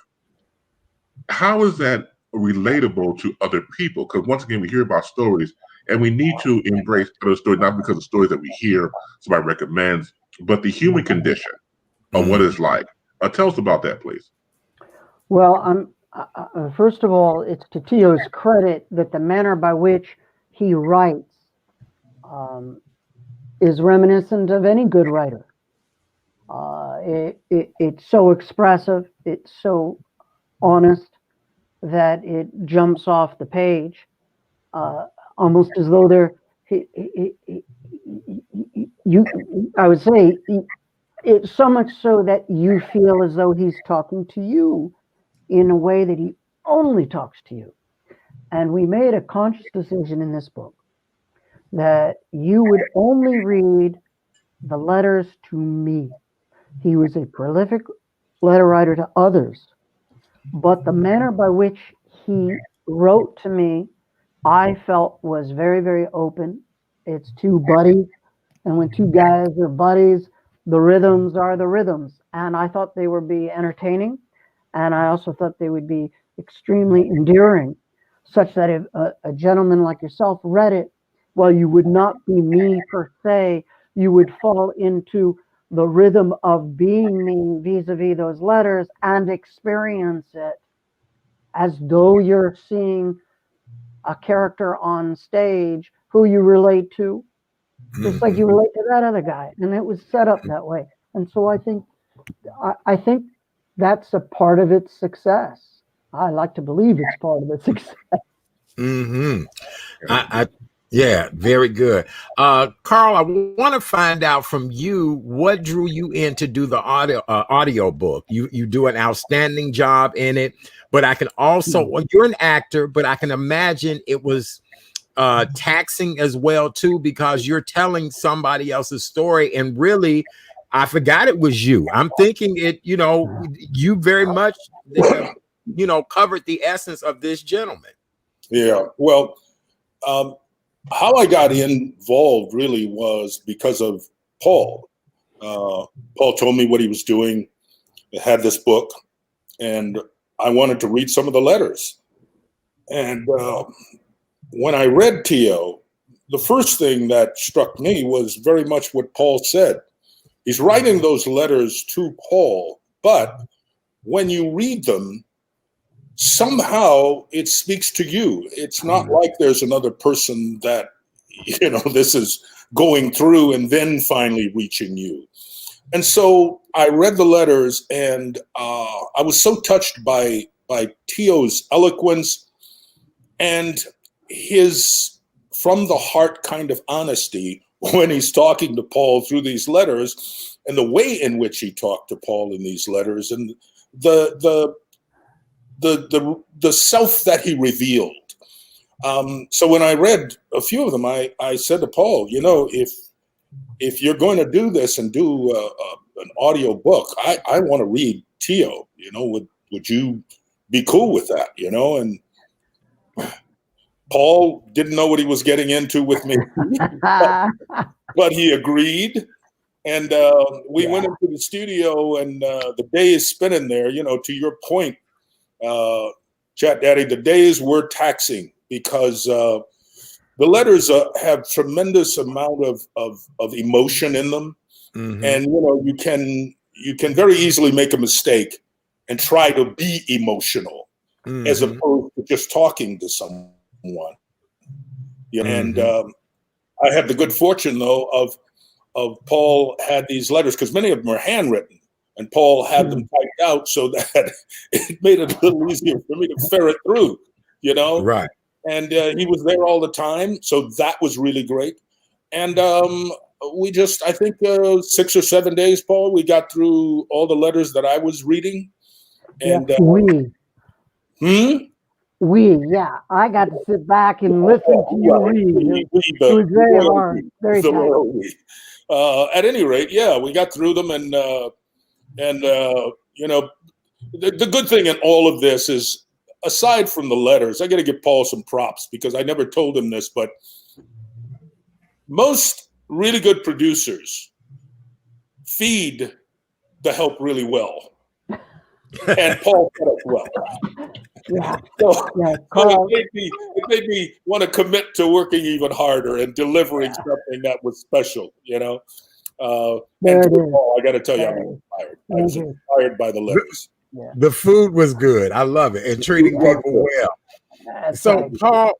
how is that relatable to other people? Because once again, we hear about stories and we need to embrace other stories, not because of stories that we hear, somebody recommends, but the human condition of what it's like. Tell us about that, please. Well, first of all, it's to Tiyo's credit that the manner by which he writes is reminiscent of any good writer. It's so expressive, it's so honest that it jumps off the page, almost as though I would say, it's so much so that you feel as though he's talking to you in a way that he only talks to you. And we made a conscious decision in this book that you would only read the letters to me. He was a prolific letter writer to others, but the manner by which he wrote to me, I felt was very, very open. It's two buddies, and when two guys are buddies, the rhythms are the rhythms. And I thought they would be entertaining, and I also thought they would be extremely endearing, such that if a gentleman like yourself read it, well, you would not be me per se, you would fall into the rhythm of being me vis-a-vis those letters and experience it as though you're seeing a character on stage who you relate to, just like you relate to that other guy. And it was set up that way. And so I think that's a part of its success. I like to believe it's part of its success. Mm-hmm. Yeah, very good. Carl, I want to find out from you, what drew you in to do the audio book? You do an outstanding job in it, but I can also, well, you're an actor, but I can imagine it was taxing as well too, because you're telling somebody else's story, and really, I forgot it was you. I'm thinking it, you very much, covered the essence of this gentleman. Yeah, well, how I got involved really was because of Paul. Paul told me what he was doing. He had this book, and I wanted to read some of the letters. And when I read Tiyo, the first thing that struck me was very much what Paul said. He's writing those letters to Paul, but when you read them, somehow it speaks to you. It's not like there's another person that, this is going through and then finally reaching you. And so I read the letters, and I was so touched by Tiyo's eloquence and his from the heart kind of honesty when he's talking to Paul through these letters, and the way in which he talked to Paul in these letters, and the self that he revealed. So when I read a few of them, I said to Paul, if you're going to do this and do an audio book, I want to read Tiyo. Would you be cool with that? And Paul didn't know what he was getting into with me, but he agreed. And we went into the studio, and the day is spinning there. To your point, Chat Daddy, the days were taxing because the letters have tremendous amount of emotion in them, and you can very easily make a mistake and try to be emotional as opposed to just talking to someone. And I had the good fortune though of Paul had these letters, because many of them are handwritten. And Paul had them typed out so that it made it a little easier for me to ferret through, Right. And he was there all the time. So that was really great. And we just, I think 6 or 7 days, Paul, we got through all the letters that I was reading. And I got to sit back and listen to you read. It was very hard. Very hard. At any rate, we got through them, and the good thing in all of this is, aside from the letters, I got to give Paul some props, because I never told him this, but most really good producers feed the help really well, and Paul fed us well. It made me want to commit to working even harder and delivering something that was special, And Paul, I got to tell you, I'm inspired. I was inspired by the letters. The food was good. I love it, and treating people well. So, Paul,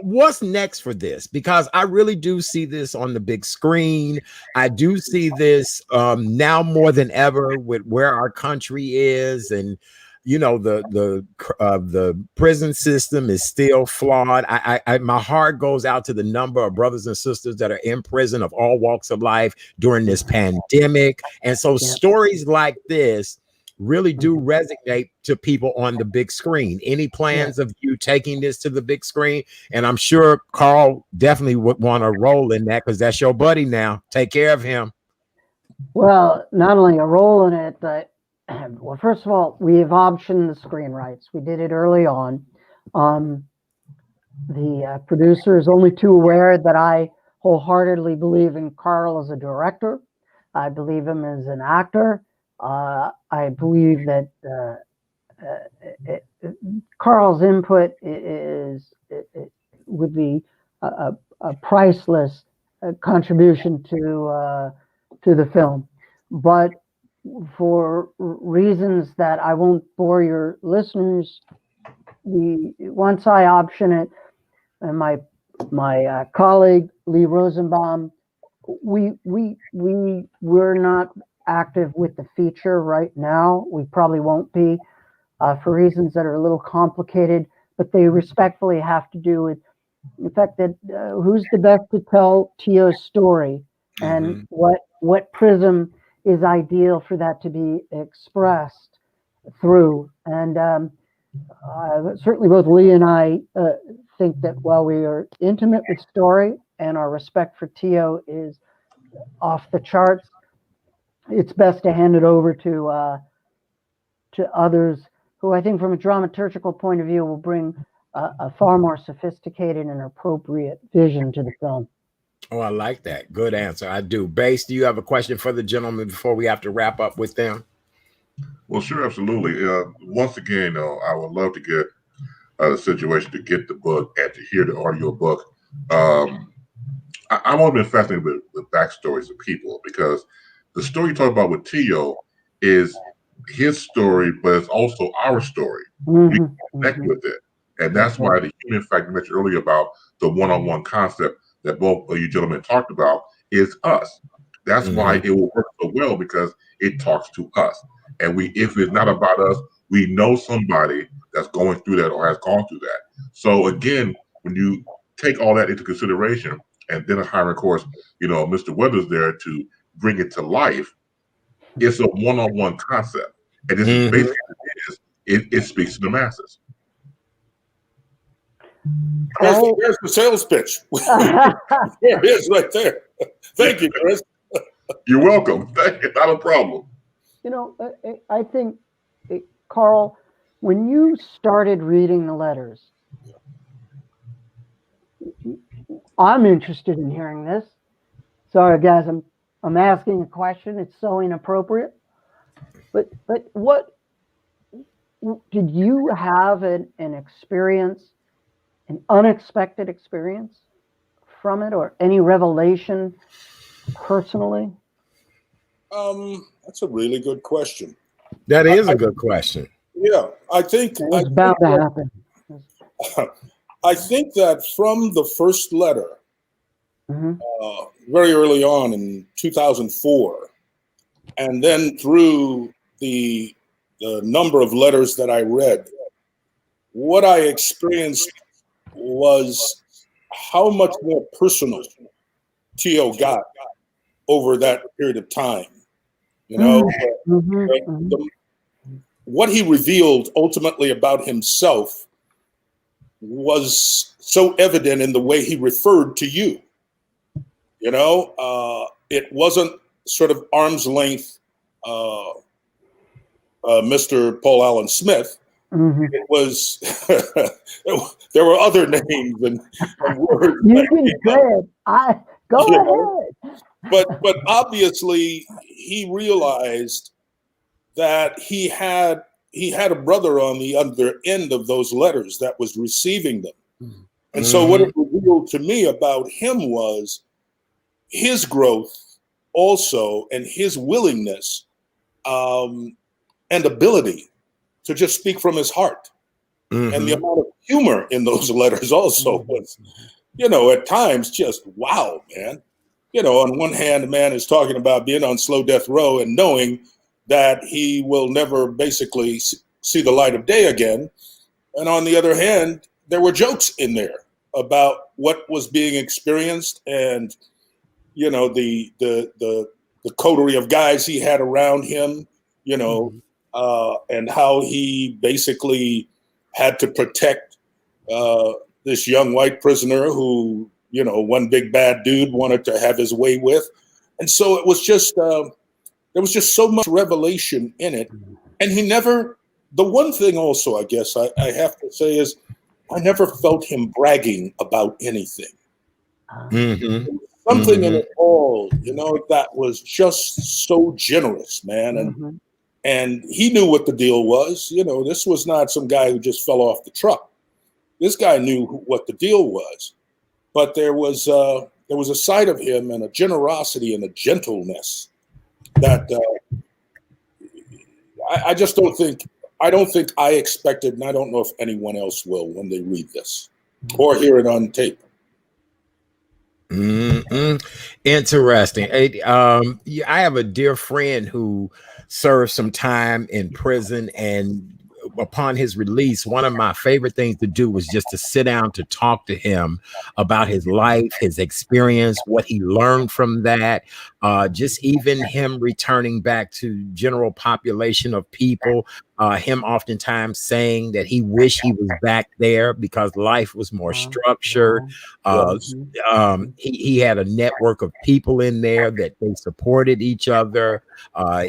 what's next for this? Because I really do see this on the big screen. I do see this now more than ever with where our country is, and the prison system is still flawed. I my heart goes out to the number of brothers and sisters that are in prison of all walks of life during this pandemic. And so stories like this really do resonate to people on the big screen. Any plans of you taking this to the big screen? And I'm sure Carl definitely would want to roll in that because that's your buddy now. Take care of him. Well, not only a role in it, but well, first of all, we have optioned the screen rights. We did it early on. The producer is only too aware that I wholeheartedly believe in Carl as a director. I believe him as an actor. I believe that Carl's input would be a priceless contribution to the film. But for reasons that I won't bore your listeners, once I option it, and my colleague Lee Rosenbaum, we're not active with the feature right now. We probably won't be for reasons that are a little complicated, but they respectfully have to do with the fact that who's the best to tell Tiyo's story, and what prism is ideal for that to be expressed through. And certainly both Lee and I think that while we are intimate with story and our respect for Tiyo is off the charts, it's best to hand it over to others who I think from a dramaturgical point of view will bring a far more sophisticated and appropriate vision to the film. Oh, I like that. Good answer. I do. Bass, do you have a question for the gentleman before we have to wrap up with them? Well, sure, absolutely. Once again, I would love to get a situation to get the book and to hear the audio book. I've always been fascinated with backstories of people, because the story you talk about with Tiyo is his story, but it's also our story. We connect with it. And that's why the human factor you mentioned earlier about the one-on-one concept that both of you gentlemen talked about is us. That's why it will work so well, because it talks to us. And if it's not about us, we know somebody that's going through that or has gone through that. So again, when you take all that into consideration, and then hire, of course, Mr. Weathers there to bring it to life, it's a one-on-one concept. And this is basically it speaks to the masses. There's the sales pitch. There it is right there. Thank you, Chris. You're welcome. Not a problem. I think, Carl, when you started reading the letters, I'm interested in hearing this. Sorry, guys, I'm asking a question. It's so inappropriate. But what did you have an experience, an unexpected experience from it, or any revelation personally? That's a really good question. That is a good question. Yeah, I think it's bound to happen. I think that from the first letter, very early on in 2004, and then through the number of letters that I read, what I experienced was how much more personal Tiyo got over that period of time. What he revealed ultimately about himself was so evident in the way he referred to you. It wasn't sort of arm's length, Mr. Paul Allen Smith. It was there were other names and words. You can say it. Go ahead. But obviously he realized that he had a brother on the other end of those letters that was receiving them. And so what it revealed to me about him was his growth also, and his willingness and ability to just speak from his heart. And the amount of humor in those letters also was, at times just, wow, man. On one hand, the man is talking about being on slow death row and knowing that he will never basically see the light of day again. And on the other hand, there were jokes in there about what was being experienced, and the coterie of guys he had around him, and how he basically had to protect this young white prisoner who, you know, one big bad dude wanted to have his way with. And so it was just, there was just so much revelation in it. And he never, the one thing also, I guess I have to say is, I never felt him bragging about anything. Mm-hmm. Something in it all, you know, that was just so generous, man. And he knew what the deal was. You know, this was not some guy who just fell off the truck. This guy knew what the deal was. But there was a side of him and a generosity and a gentleness that I just don't think I expected, and I don't know if anyone else will when they read this or hear it on tape. Interesting. I have a dear friend who served some time in prison, and upon his release, one of my favorite things to do was just to sit down to talk to him about his life, his experience, what he learned from that, just even him returning back to general population of people, him oftentimes saying that he wished he was back there because life was more structured. He had a network of people in there that they supported each other.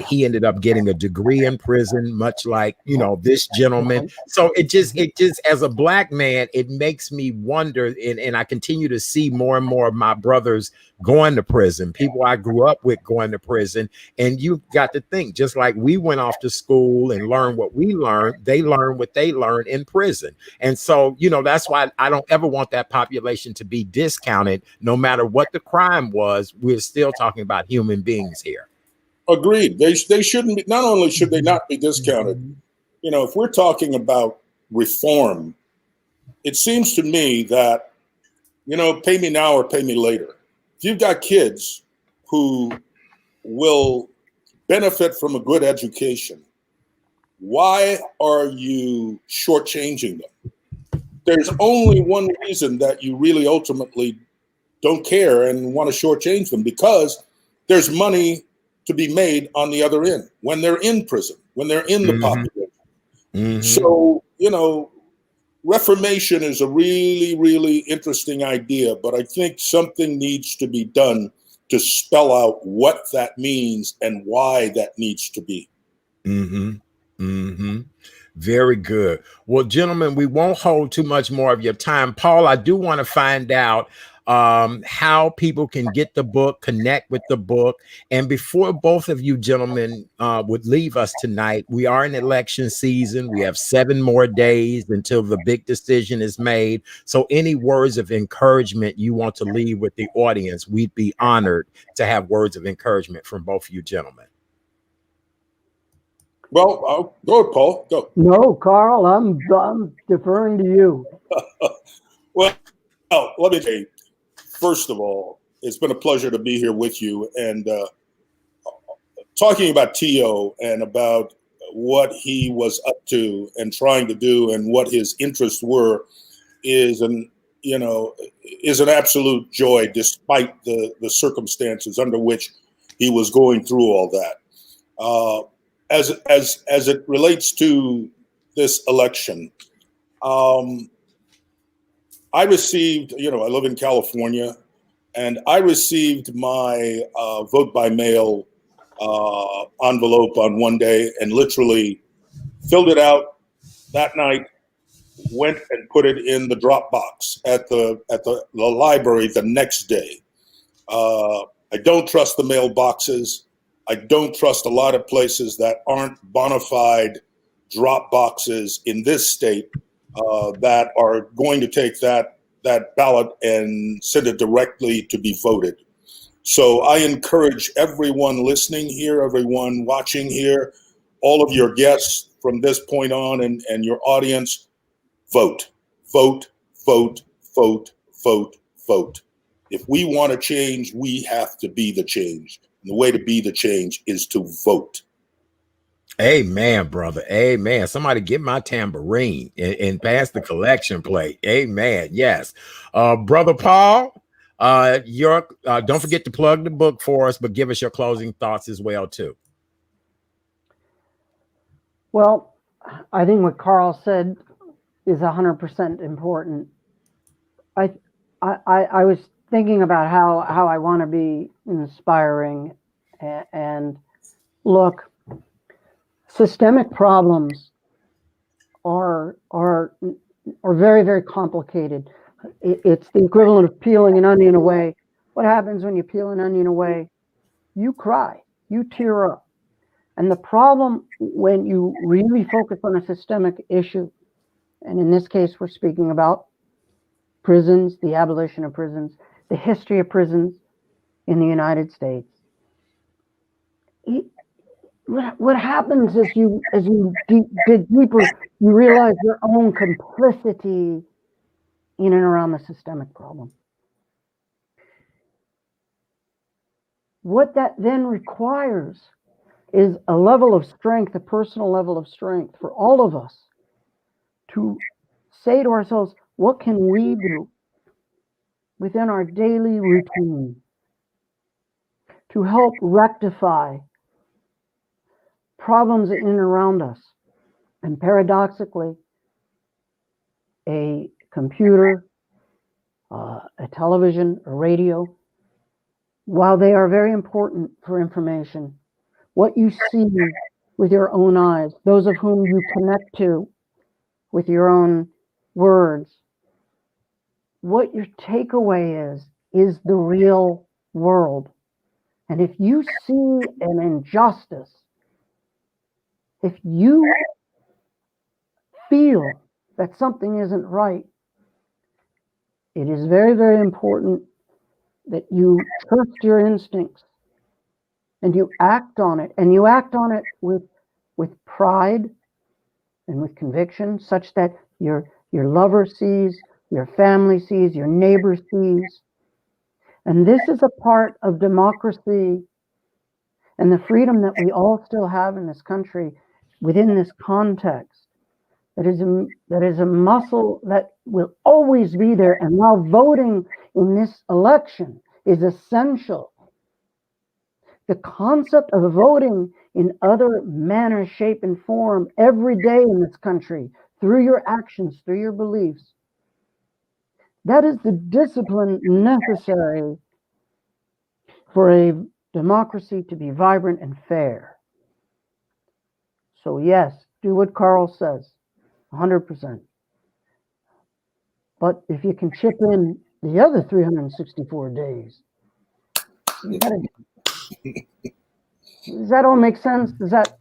He ended up getting a degree in prison, much like, you know, this gentleman. So it just as a black man, it makes me wonder, and I continue to see more and more of my brothers going to prison, people I grew up with going to prison. And you got to think, just like we went off to school and learned what we learned, they learned what they learned in prison. And so, you know, that's why I don't ever want that population to be discounted. No matter what the crime was, we're still talking about human beings here. Agreed. They shouldn't be, not only should they not be discounted, you know, if we're talking about reform, it seems to me that, you know, pay me now or pay me later. If you've got kids who will benefit from a good education, why are you shortchanging them? There's only one reason that you really ultimately don't care and want to shortchange them, because there's money to be made on the other end when they're in prison, when they're in the population. So, you know, reformation is a really, really interesting idea, but I think something needs to be done to spell out what that means and why that needs to be. Very good. Well, gentlemen, we won't hold too much more of your time. Paul, I do want to find out how people can get the book, connect with the book. And before both of you gentlemen would leave us tonight, we are in election season. We have 7 more days until the big decision is made. So any words of encouragement you want to leave with the audience, we'd be honored to have words of encouragement from both of you gentlemen. Well, I'll go ahead, Paul. Go. No, Carl, I'm deferring to you. Well, let me say, first of all, it's been a pleasure to be here with you, and talking about Tiyo and about what he was up to and trying to do and what his interests were is an absolute joy, despite the circumstances under which he was going through all that. As it relates to this election, I received, I live in California, and I received my vote by mail envelope on one day and literally filled it out that night, went and put it in the drop box at the library the next day. I don't trust the mailboxes. I don't trust a lot of places that aren't bona fide drop boxes in this state that are going to take that ballot and send it directly to be voted. So I encourage everyone listening here, everyone watching here, all of your guests from this point on and your audience, vote, vote, vote, vote, vote, vote. If we want to change, we have to be the change. And the way to be the change is to vote. Amen, brother. Amen. Somebody get my tambourine and pass the collection plate. Amen. Yes. Brother Paul, don't forget to plug the book for us, but give us your closing thoughts as well, too. Well, I think what Carl said is 100% important. I was thinking about how I want to be inspiring, and look, systemic problems are very, very complicated. It's the equivalent of peeling an onion away. What happens when you peel an onion away? You cry, you tear up. And the problem when you really focus on a systemic issue, and in this case, we're speaking about prisons, the abolition of prisons, the history of prisons in the United States. What happens as you dig deeper, you realize your own complicity in and around the systemic problem. What that then requires is a level of strength, a personal level of strength for all of us to say to ourselves, what can we do within our daily routine to help rectify problems in and around us? And paradoxically, a computer, a television, a radio, while they are very important for information, what you see with your own eyes, those of whom you connect to with your own words, what your takeaway is the real world. And if you see an injustice, if you feel that something isn't right, it is very, very important that you trust your instincts and you act on it, and you act on it with pride and with conviction, such that your lover sees, your family sees, your neighbor sees. And this is a part of democracy and the freedom that we all still have in this country within this context. That is a muscle that will always be there. And while voting in this election is essential, the concept of voting in other manner, shape, and form every day in this country, through your actions, through your beliefs, that is the discipline necessary for a democracy to be vibrant and fair. So yes, do what Carl says, 100%. But if you can chip in the other 364 days, you gotta. Does that all make sense? Is that?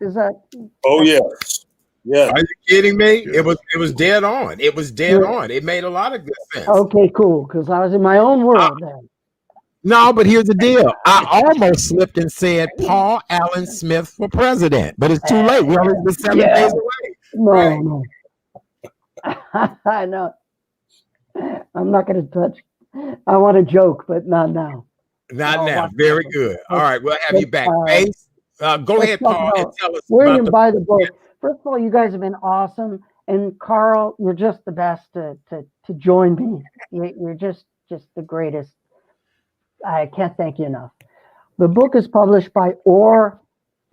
Oh yes. Yeah. Are you kidding me? It was dead on. It was dead on. It made a lot of good sense. Okay, cool. Because I was in my own world then. No, but here's the deal. I almost slipped and said Paul Allen Smith for president, but it's too late. We're only 7 days away. No. I know. I'm not going to touch. I want to joke, but not now. Not now. Very good. All right, we'll have you back. Ace, go ahead, Paul, and tell us where you can buy the book. First of all, you guys have been awesome, and Carl, you're just the best to join me. You're just the greatest. I can't thank you enough. The book is published by Or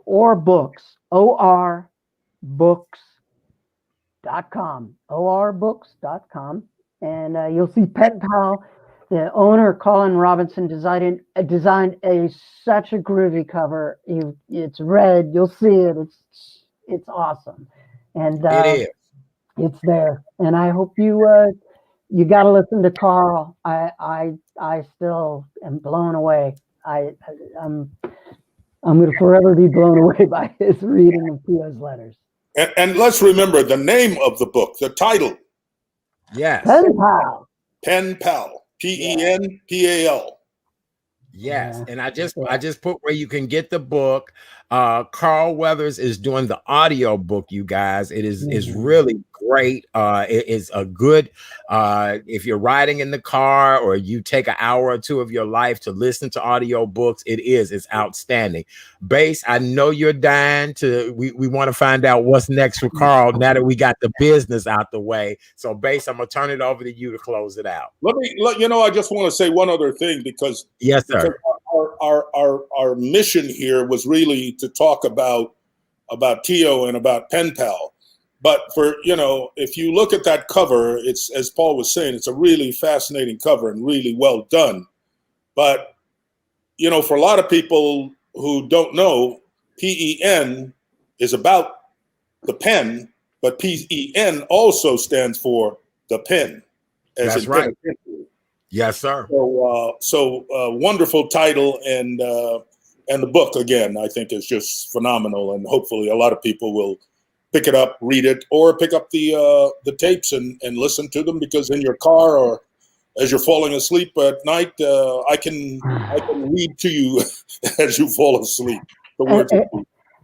Books, ORBooks.com, ORBooks.com, and you'll see Pen Pal. The owner, Colin Robinson, designed such a groovy cover. It's red. You'll see it. It's awesome, and it is. It's there. And I hope you got to listen to Carl. I still am blown away. I'm going to forever be blown away by his reading of Tiyo's letters. And let's remember the name of the book, the title. Yes. Pen Pal. Pen Pal. PENPAL. Yes, and I just put where you can get the book. Carl Weathers is doing the audio book, you guys. It is really great. It is a good if you're riding in the car or you take an hour or two of your life to listen to audio books, it's outstanding. Bass, I know you're dying to we want to find out what's next for Carl now that we got the business out the way. So Bass, I'm gonna turn it over to you to close it out. I just want to say one other thing because yes, sir. Our mission here was really to talk about about Tiyo and about Pen Pal. But for, if you look at that cover, it's, as Paul was saying, it's a really fascinating cover and really well done. But, for a lot of people who don't know, PEN is about the pen, but PEN also stands for the pen. That's right. Yes, sir. So wonderful title, and the book, again, I think is just phenomenal, and hopefully a lot of people will pick it up, read it, or pick up the tapes and listen to them, because in your car or as you're falling asleep at night, I can read to you as you fall asleep. The words.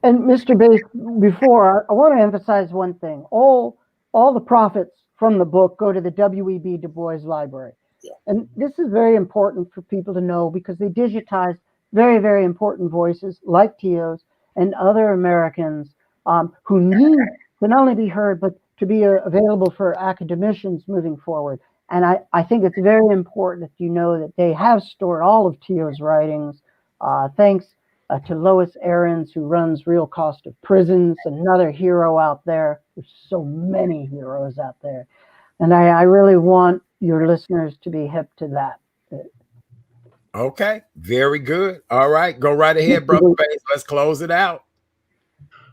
And Mr. Bass, before, I want to emphasize one thing. All the profits from the book go to the W.E.B. Du Bois Library. Yeah. And this is very important for people to know, because they digitize very, very important voices like Tiyo's and other Americans who need to not only be heard, but to be available for academicians moving forward. And I think it's very important that you know that they have stored all of Tiyo's writings. Thanks to Lois Ahrens, who runs Real Cost of Prisons, another hero out there. There's so many heroes out there. And I really want your listeners to be hip to that. Okay, very good. All right, go right ahead, Brother Bass. Let's close it out.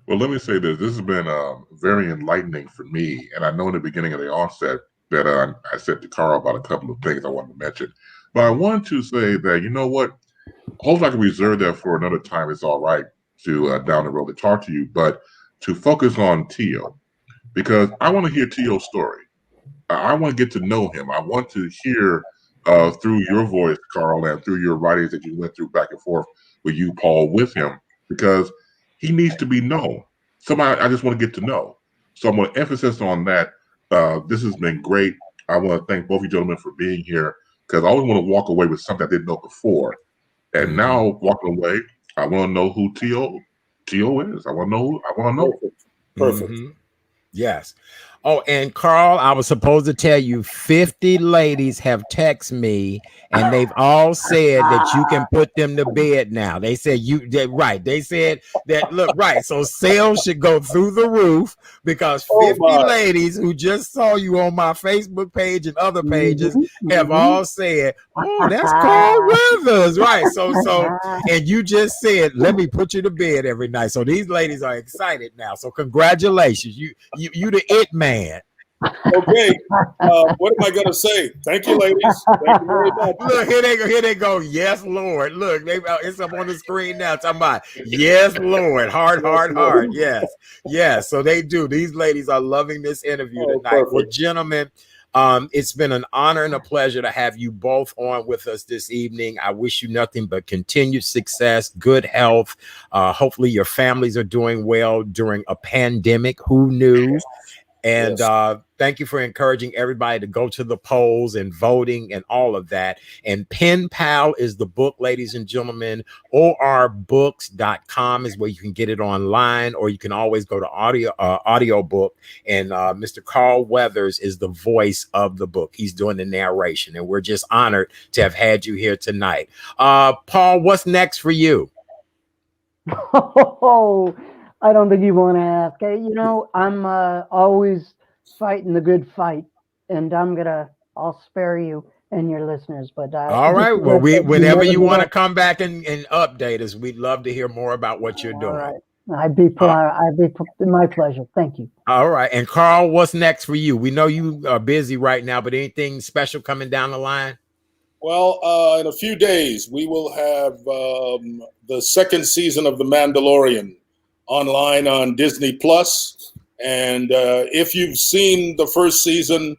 Well, let me say this. This has been very enlightening for me. And I know in the beginning of the onset that I said to Carl about a couple of things I wanted to mention. But I want to say that, you know what? Hopefully I can reserve that for another time. It's all right to down the road to talk to you, but to focus on Tiyo, because I want to hear Tiyo's story. I want to get to know him. I want to hear through your voice, Carl, and through your writings that you went through back and forth with you, Paul, with him, because he needs to be known. Somebody I just want to get to know. So I'm going to emphasize on that. This has been great. I want to thank both of you gentlemen for being here, because I always want to walk away with something I didn't know before. And now walking away, I want to know who Tiyo is. I want to know. Perfect. Mm-hmm. Yes. Oh, and Carl, I was supposed to tell you 50 ladies have texted me, and they've all said that you can put them to bed now. They said right. They said that, look, right. So sales should go through the roof, because 50 ladies who just saw you on my Facebook page and other pages have all said, oh, that's Carl Weathers. Right. So, and you just said, let me put you to bed every night. So these ladies are excited now. So congratulations. You the it man. Okay, what am I going to say? Thank you, ladies. Thank you very much. Look, here they go. Yes, Lord. Look, it's up on the screen now. Talking about yes, Lord. Hard. Yes. So they do. These ladies are loving this interview tonight. Perfect. Well, gentlemen, it's been an honor and a pleasure to have you both on with us this evening. I wish you nothing but continued success, good health. Hopefully your families are doing well during a pandemic. Who knew? And thank you for encouraging everybody to go to the polls and voting and all of that. And Pen Pal is the book, ladies and gentlemen. ORBooks.com is where you can get it online, or you can always go to audiobook. And Mr. Carl Weathers is the voice of the book. He's doing the narration, and we're just honored to have had you here tonight. Paul, what's next for you? Oh, I don't think you want to ask. I'm always fighting the good fight, and I'll spare you and your listeners. But all right. Well, whenever you want to come back and update us, we'd love to hear more about what you're doing. Right. I'd be my pleasure. Thank you. All right. And Carl, what's next for you? We know you are busy right now, but anything special coming down the line? Well, in a few days, we will have the second season of The Mandalorian online on Disney Plus. And if you've seen the first season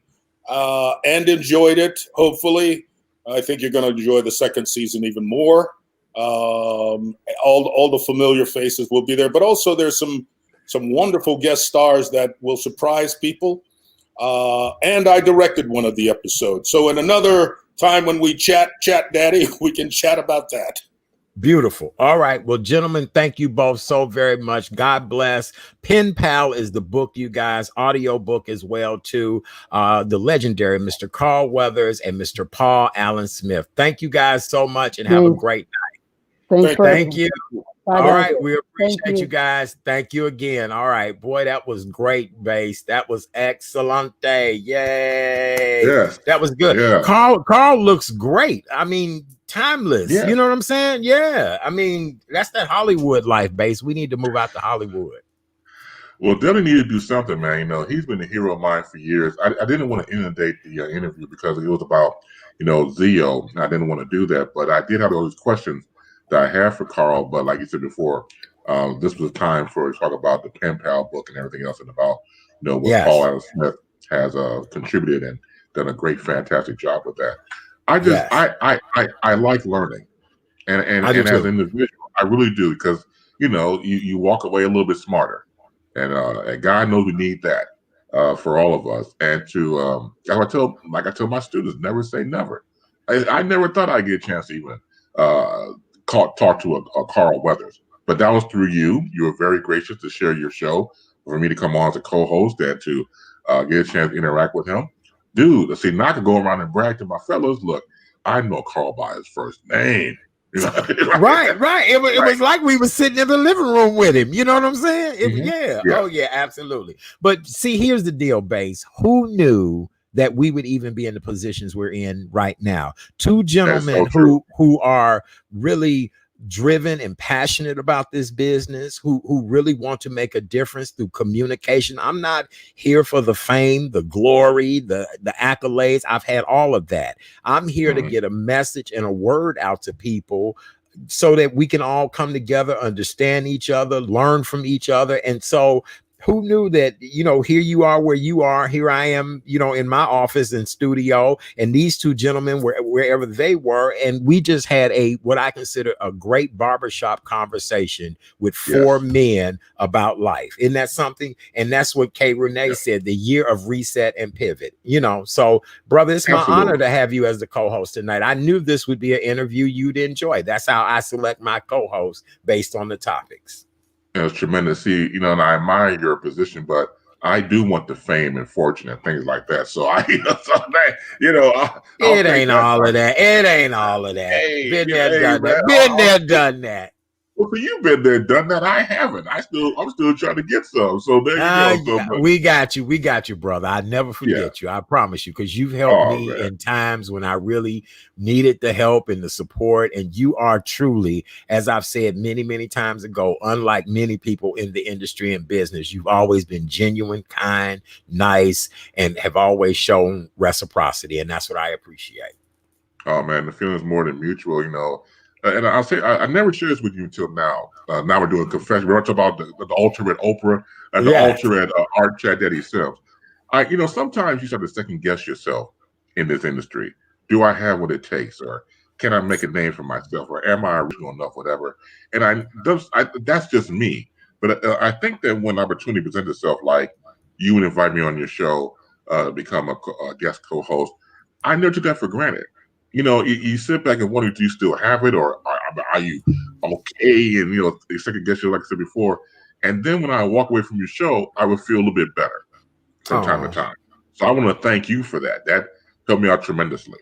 and enjoyed it, hopefully, I think you're going to enjoy the second season even more. All the familiar faces will be there, but also there's some wonderful guest stars that will surprise people. And I directed one of the episodes. So in another time when we chat daddy, we can chat about that. Beautiful. All right. Well, gentlemen, thank you both so very much. God bless. Pen Pal is the book, you guys. Audio book as well, too. The legendary Mr. Carl Weathers and Mr. Paul Allen Smith. Thank you guys so much, and have a great night. Thank you. Bye, All guys. right, we appreciate Thank you. you. Guys. Thank you again. All right, boy, that was great, Bass. That was excellent. Yay! Yes. That was good. Yeah. Carl looks great. I mean, timeless. Yes. You know what I'm saying? Yeah. I mean, that's that Hollywood life, Bass. We need to move out to Hollywood. Well, Dudley needed to do something, man. You know, he's been a hero of mine for years. I didn't want to inundate the interview because it was about, Zio. I didn't want to do that, but I did have those questions that I have for Carl. But like you said before, this was a time for to talk about the Pen Pal book and everything else, and about what Paul Adam Smith has contributed and done a great, fantastic job with that. I like learning, and as an individual, I really do, because you walk away a little bit smarter. And God knows we need that for all of us. And to I tell my students, never say never. I never thought I'd get a chance to even talk to a Carl Weathers, but that was through you. You were very gracious to share your show for me to come on as a co-host and to get a chance to interact with him. Dude, see, now I can go around and brag to my fellows. Look, I know Carl by his first name. Right. It was like we were sitting in the living room with him. You know what I'm saying? Yeah. Oh yeah, absolutely. But see, here's the deal, Bass. Who knew that we would even be in the positions we're in right now? Two gentlemen who are really driven and passionate about this business, who really want to make a difference through communication. I'm not here for the fame, the glory, the accolades. I've had all of that. I'm here to get a message and a word out to people so that we can all come together, understand each other, learn from each other. And so who knew that, here you are where you are, here I am, in my office and studio, and these two gentlemen were wherever they were. And we just had what I consider a great barbershop conversation with four men about life. Isn't that something? And that's what Kay Renee said, the year of reset and pivot, So brother, it's my honor to have you as the co-host tonight. I knew this would be an interview you'd enjoy. That's how I select my co-hosts, based on the topics. It's tremendous. See, and I admire your position, but I do want the fame and fortune and things like that. So it ain't all of that. It ain't all of that. Been there, done that. Well, for you, been there, done that. I haven't. I'm still trying to get some. So there you go. Yeah, we got you, brother. I never forget you. I promise you, because you've helped me in times when I really needed the help and the support. And you are truly, as I've said many, many times ago, unlike many people in the industry and business, you've always been genuine, kind, nice, and have always shown reciprocity. And that's what I appreciate. Oh man, the feeling's more than mutual, And I'll say I never shared this with you until now. Now we're doing confession. We're talking about the ultimate Oprah and the ultimate Art Chat Daddy Sims. Sometimes you start to second guess yourself in this industry. Do I have what it takes, or can I make a name for myself, or am I original enough, whatever? And that's just me. But I think that when opportunity presents itself, like you would invite me on your show to become a guest co-host, I never took that for granted. You sit back and wonder, do you still have it, or are you okay? And you second guess you, like I said before. And then when I walk away from your show, I would feel a little bit better from time to time. So I want to thank you for that. That helped me out tremendously.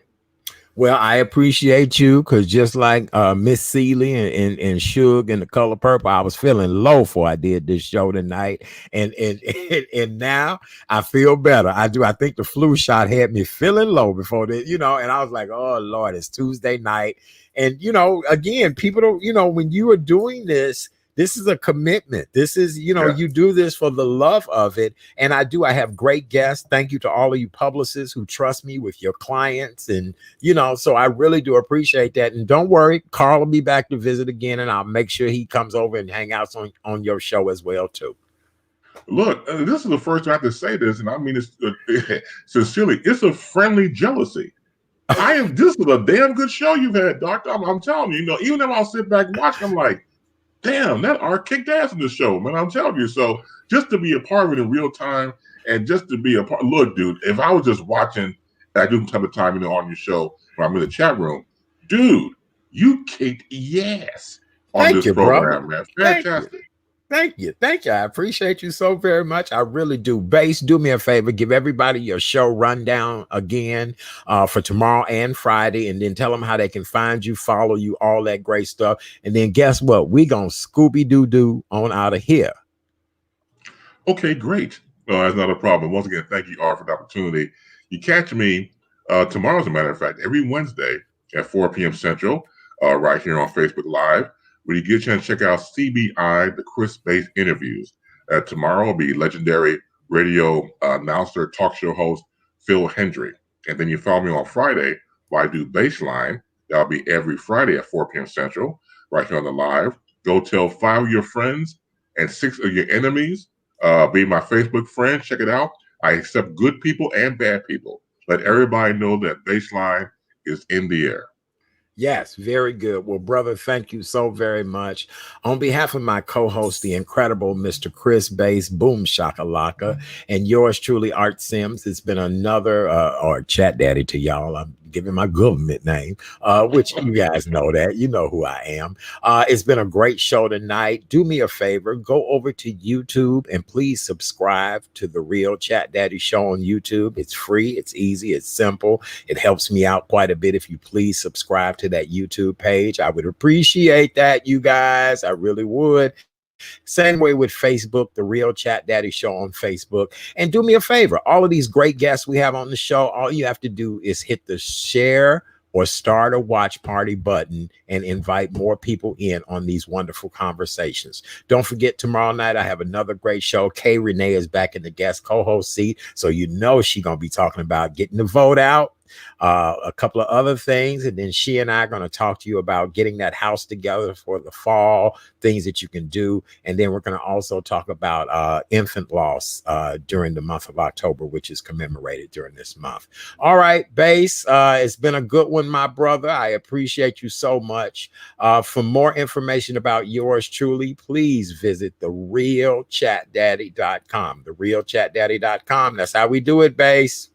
Well, I appreciate you, because just like Miss Seeley and Suge and The Color Purple, I was feeling low before I did this show tonight, and now I feel better. I do. I think the flu shot had me feeling low before that, and I was like, oh Lord, it's Tuesday night, and again, people don't, when you are doing this. This is a commitment. This is, you do this for the love of it. And I have great guests. Thank you to all of you publicists who trust me with your clients. And, so I really do appreciate that. And don't worry, Carl will be back to visit again, and I'll make sure he comes over and hang out on your show as well, too. Look, this is the first time I have to say this, and I mean it sincerely. It's a friendly jealousy. This is a damn good show you've had, Doctor. I'm telling you, even if I'll sit back and watch, I'm like, damn, that art kicked ass in the show, man. I'm telling you. So just to be a part of it in real time, and just to be a part. Look, dude, if I was just watching, I do time to time, on your show when I'm in the chat room, dude, you kicked ass on this program, man. Fantastic. Thank you. Thank you. I appreciate you so very much. I really do. Bass, do me a favor. Give everybody your show rundown again for tomorrow and Friday, and then tell them how they can find you, follow you, all that great stuff. And then guess what? We going to Scooby-Doo on out of here. Okay, great. No, that's not a problem. Once again, thank you, Art, for the opportunity. You catch me tomorrow, as a matter of fact, every Wednesday at 4 p.m. Central, right here on Facebook Live, where you get a chance to check out CBI, the Chris Bass interviews. Tomorrow will be legendary radio announcer, talk show host Phil Hendry. And then you follow me on Friday where I do Baseline. That'll be every Friday at 4 p.m. Central, right here on the live. Go tell 5 of your friends and 6 of your enemies. Be my Facebook friend. Check it out. I accept good people and bad people. Let everybody know that Baseline is in the air. Yes, very good. Well, brother, thank you so very much. On behalf of my co-host, the incredible Mr. Chris Bass, Boom Shakalaka, and yours truly, Art Sims, it's been another, or Chat Daddy to y'all. I'm giving my government name, which you guys know that. You know who I am. It's been a great show tonight. Do me a favor. Go over to YouTube and please subscribe to The Real Chat Daddy Show on YouTube. It's free. It's easy. It's simple. It helps me out quite a bit if you please subscribe to that YouTube page. I would appreciate that, you guys. I really would. Same way with Facebook, The Real Chat Daddy Show on Facebook. And do me a favor, all of these great guests we have on the show, all you have to do is hit the share or start a watch party button and invite more people in on these wonderful conversations. Don't forget, tomorrow night I have another great show. Kay Renee is back in the guest co-host seat, so you know she's going to be talking about getting the vote out, a couple of other things, and then she and I are going to talk to you about getting that house together for the fall, things that you can do, and then we're going to also talk about infant loss during the month of October, which is commemorated during this month. All right, Bass, it's been a good one, my brother. I appreciate you so much. For more information about yours truly, please visit therealchatdaddy.com. Therealchatdaddy.com. That's how we do it, Bass.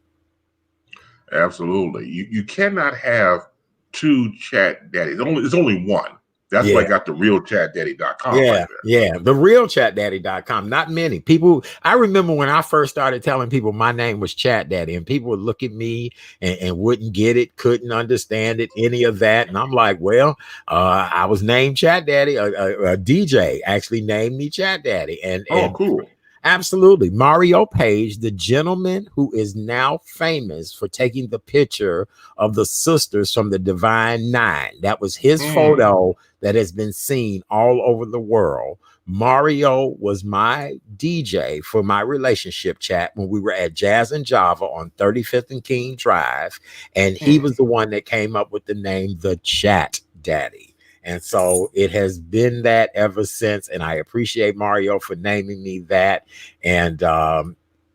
Absolutely. You cannot have 2 chat daddies. It's only one. That's why I got therealchatdaddy.com right there. Yeah, therealchatdaddy.com. Not many people. I remember when I first started telling people my name was Chat Daddy, and people would look at me and wouldn't get it, couldn't understand it, any of that. And I'm like, well, I was named Chat Daddy. A DJ actually named me Chat Daddy. And cool. Absolutely. Mario Page, the gentleman who is now famous for taking the picture of the sisters from the Divine Nine. That was his photo that has been seen all over the world. Mario was my DJ for my relationship chat when we were at Jazz and Java on 35th and King Drive. And he was the one that came up with the name The Chat Daddy. And so it has been that ever since. And I appreciate Mario for naming me that. And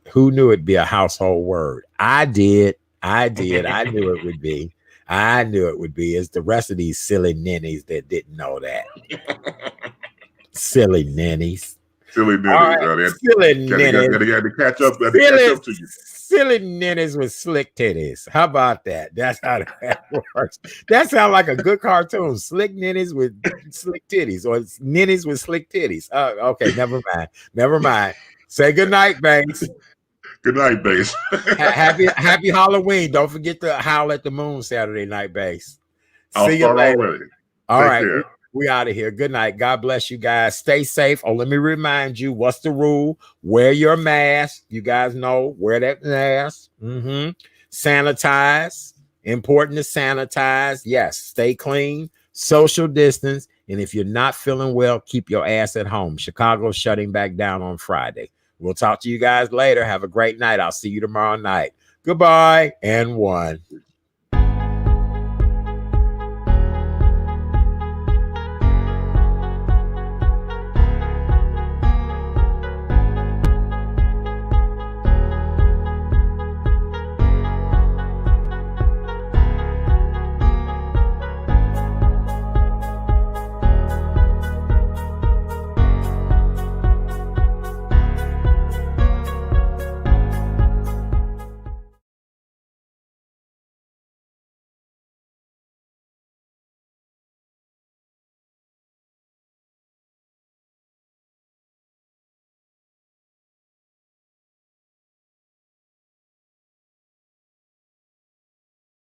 who knew it'd be a household word? I did. I knew it would be. I knew it would be. It's the rest of these silly ninnies that didn't know that. Silly ninnies. Silly ninnies. Right. Silly ninnies. They had to catch up to you. Silly ninnies with slick titties. How about that? That's how that works. That sounds like a good cartoon. Slick ninnies with slick titties, or ninnies with slick titties. Okay, never mind. Say good night, Bass. Good night, Bass. Happy Halloween. Don't forget to howl at the moon Saturday night, Bass. See you later. Already. All right. We out of here. Good night. God bless you guys. Stay safe. Oh, let me remind you, what's the rule? Wear your mask. You guys know, wear that mask. Sanitize. Important to sanitize. Yes. Stay clean. Social distance. And if you're not feeling well, keep your ass at home. Chicago's shutting back down on Friday. We'll talk to you guys later. Have a great night. I'll see you tomorrow night. Goodbye and one.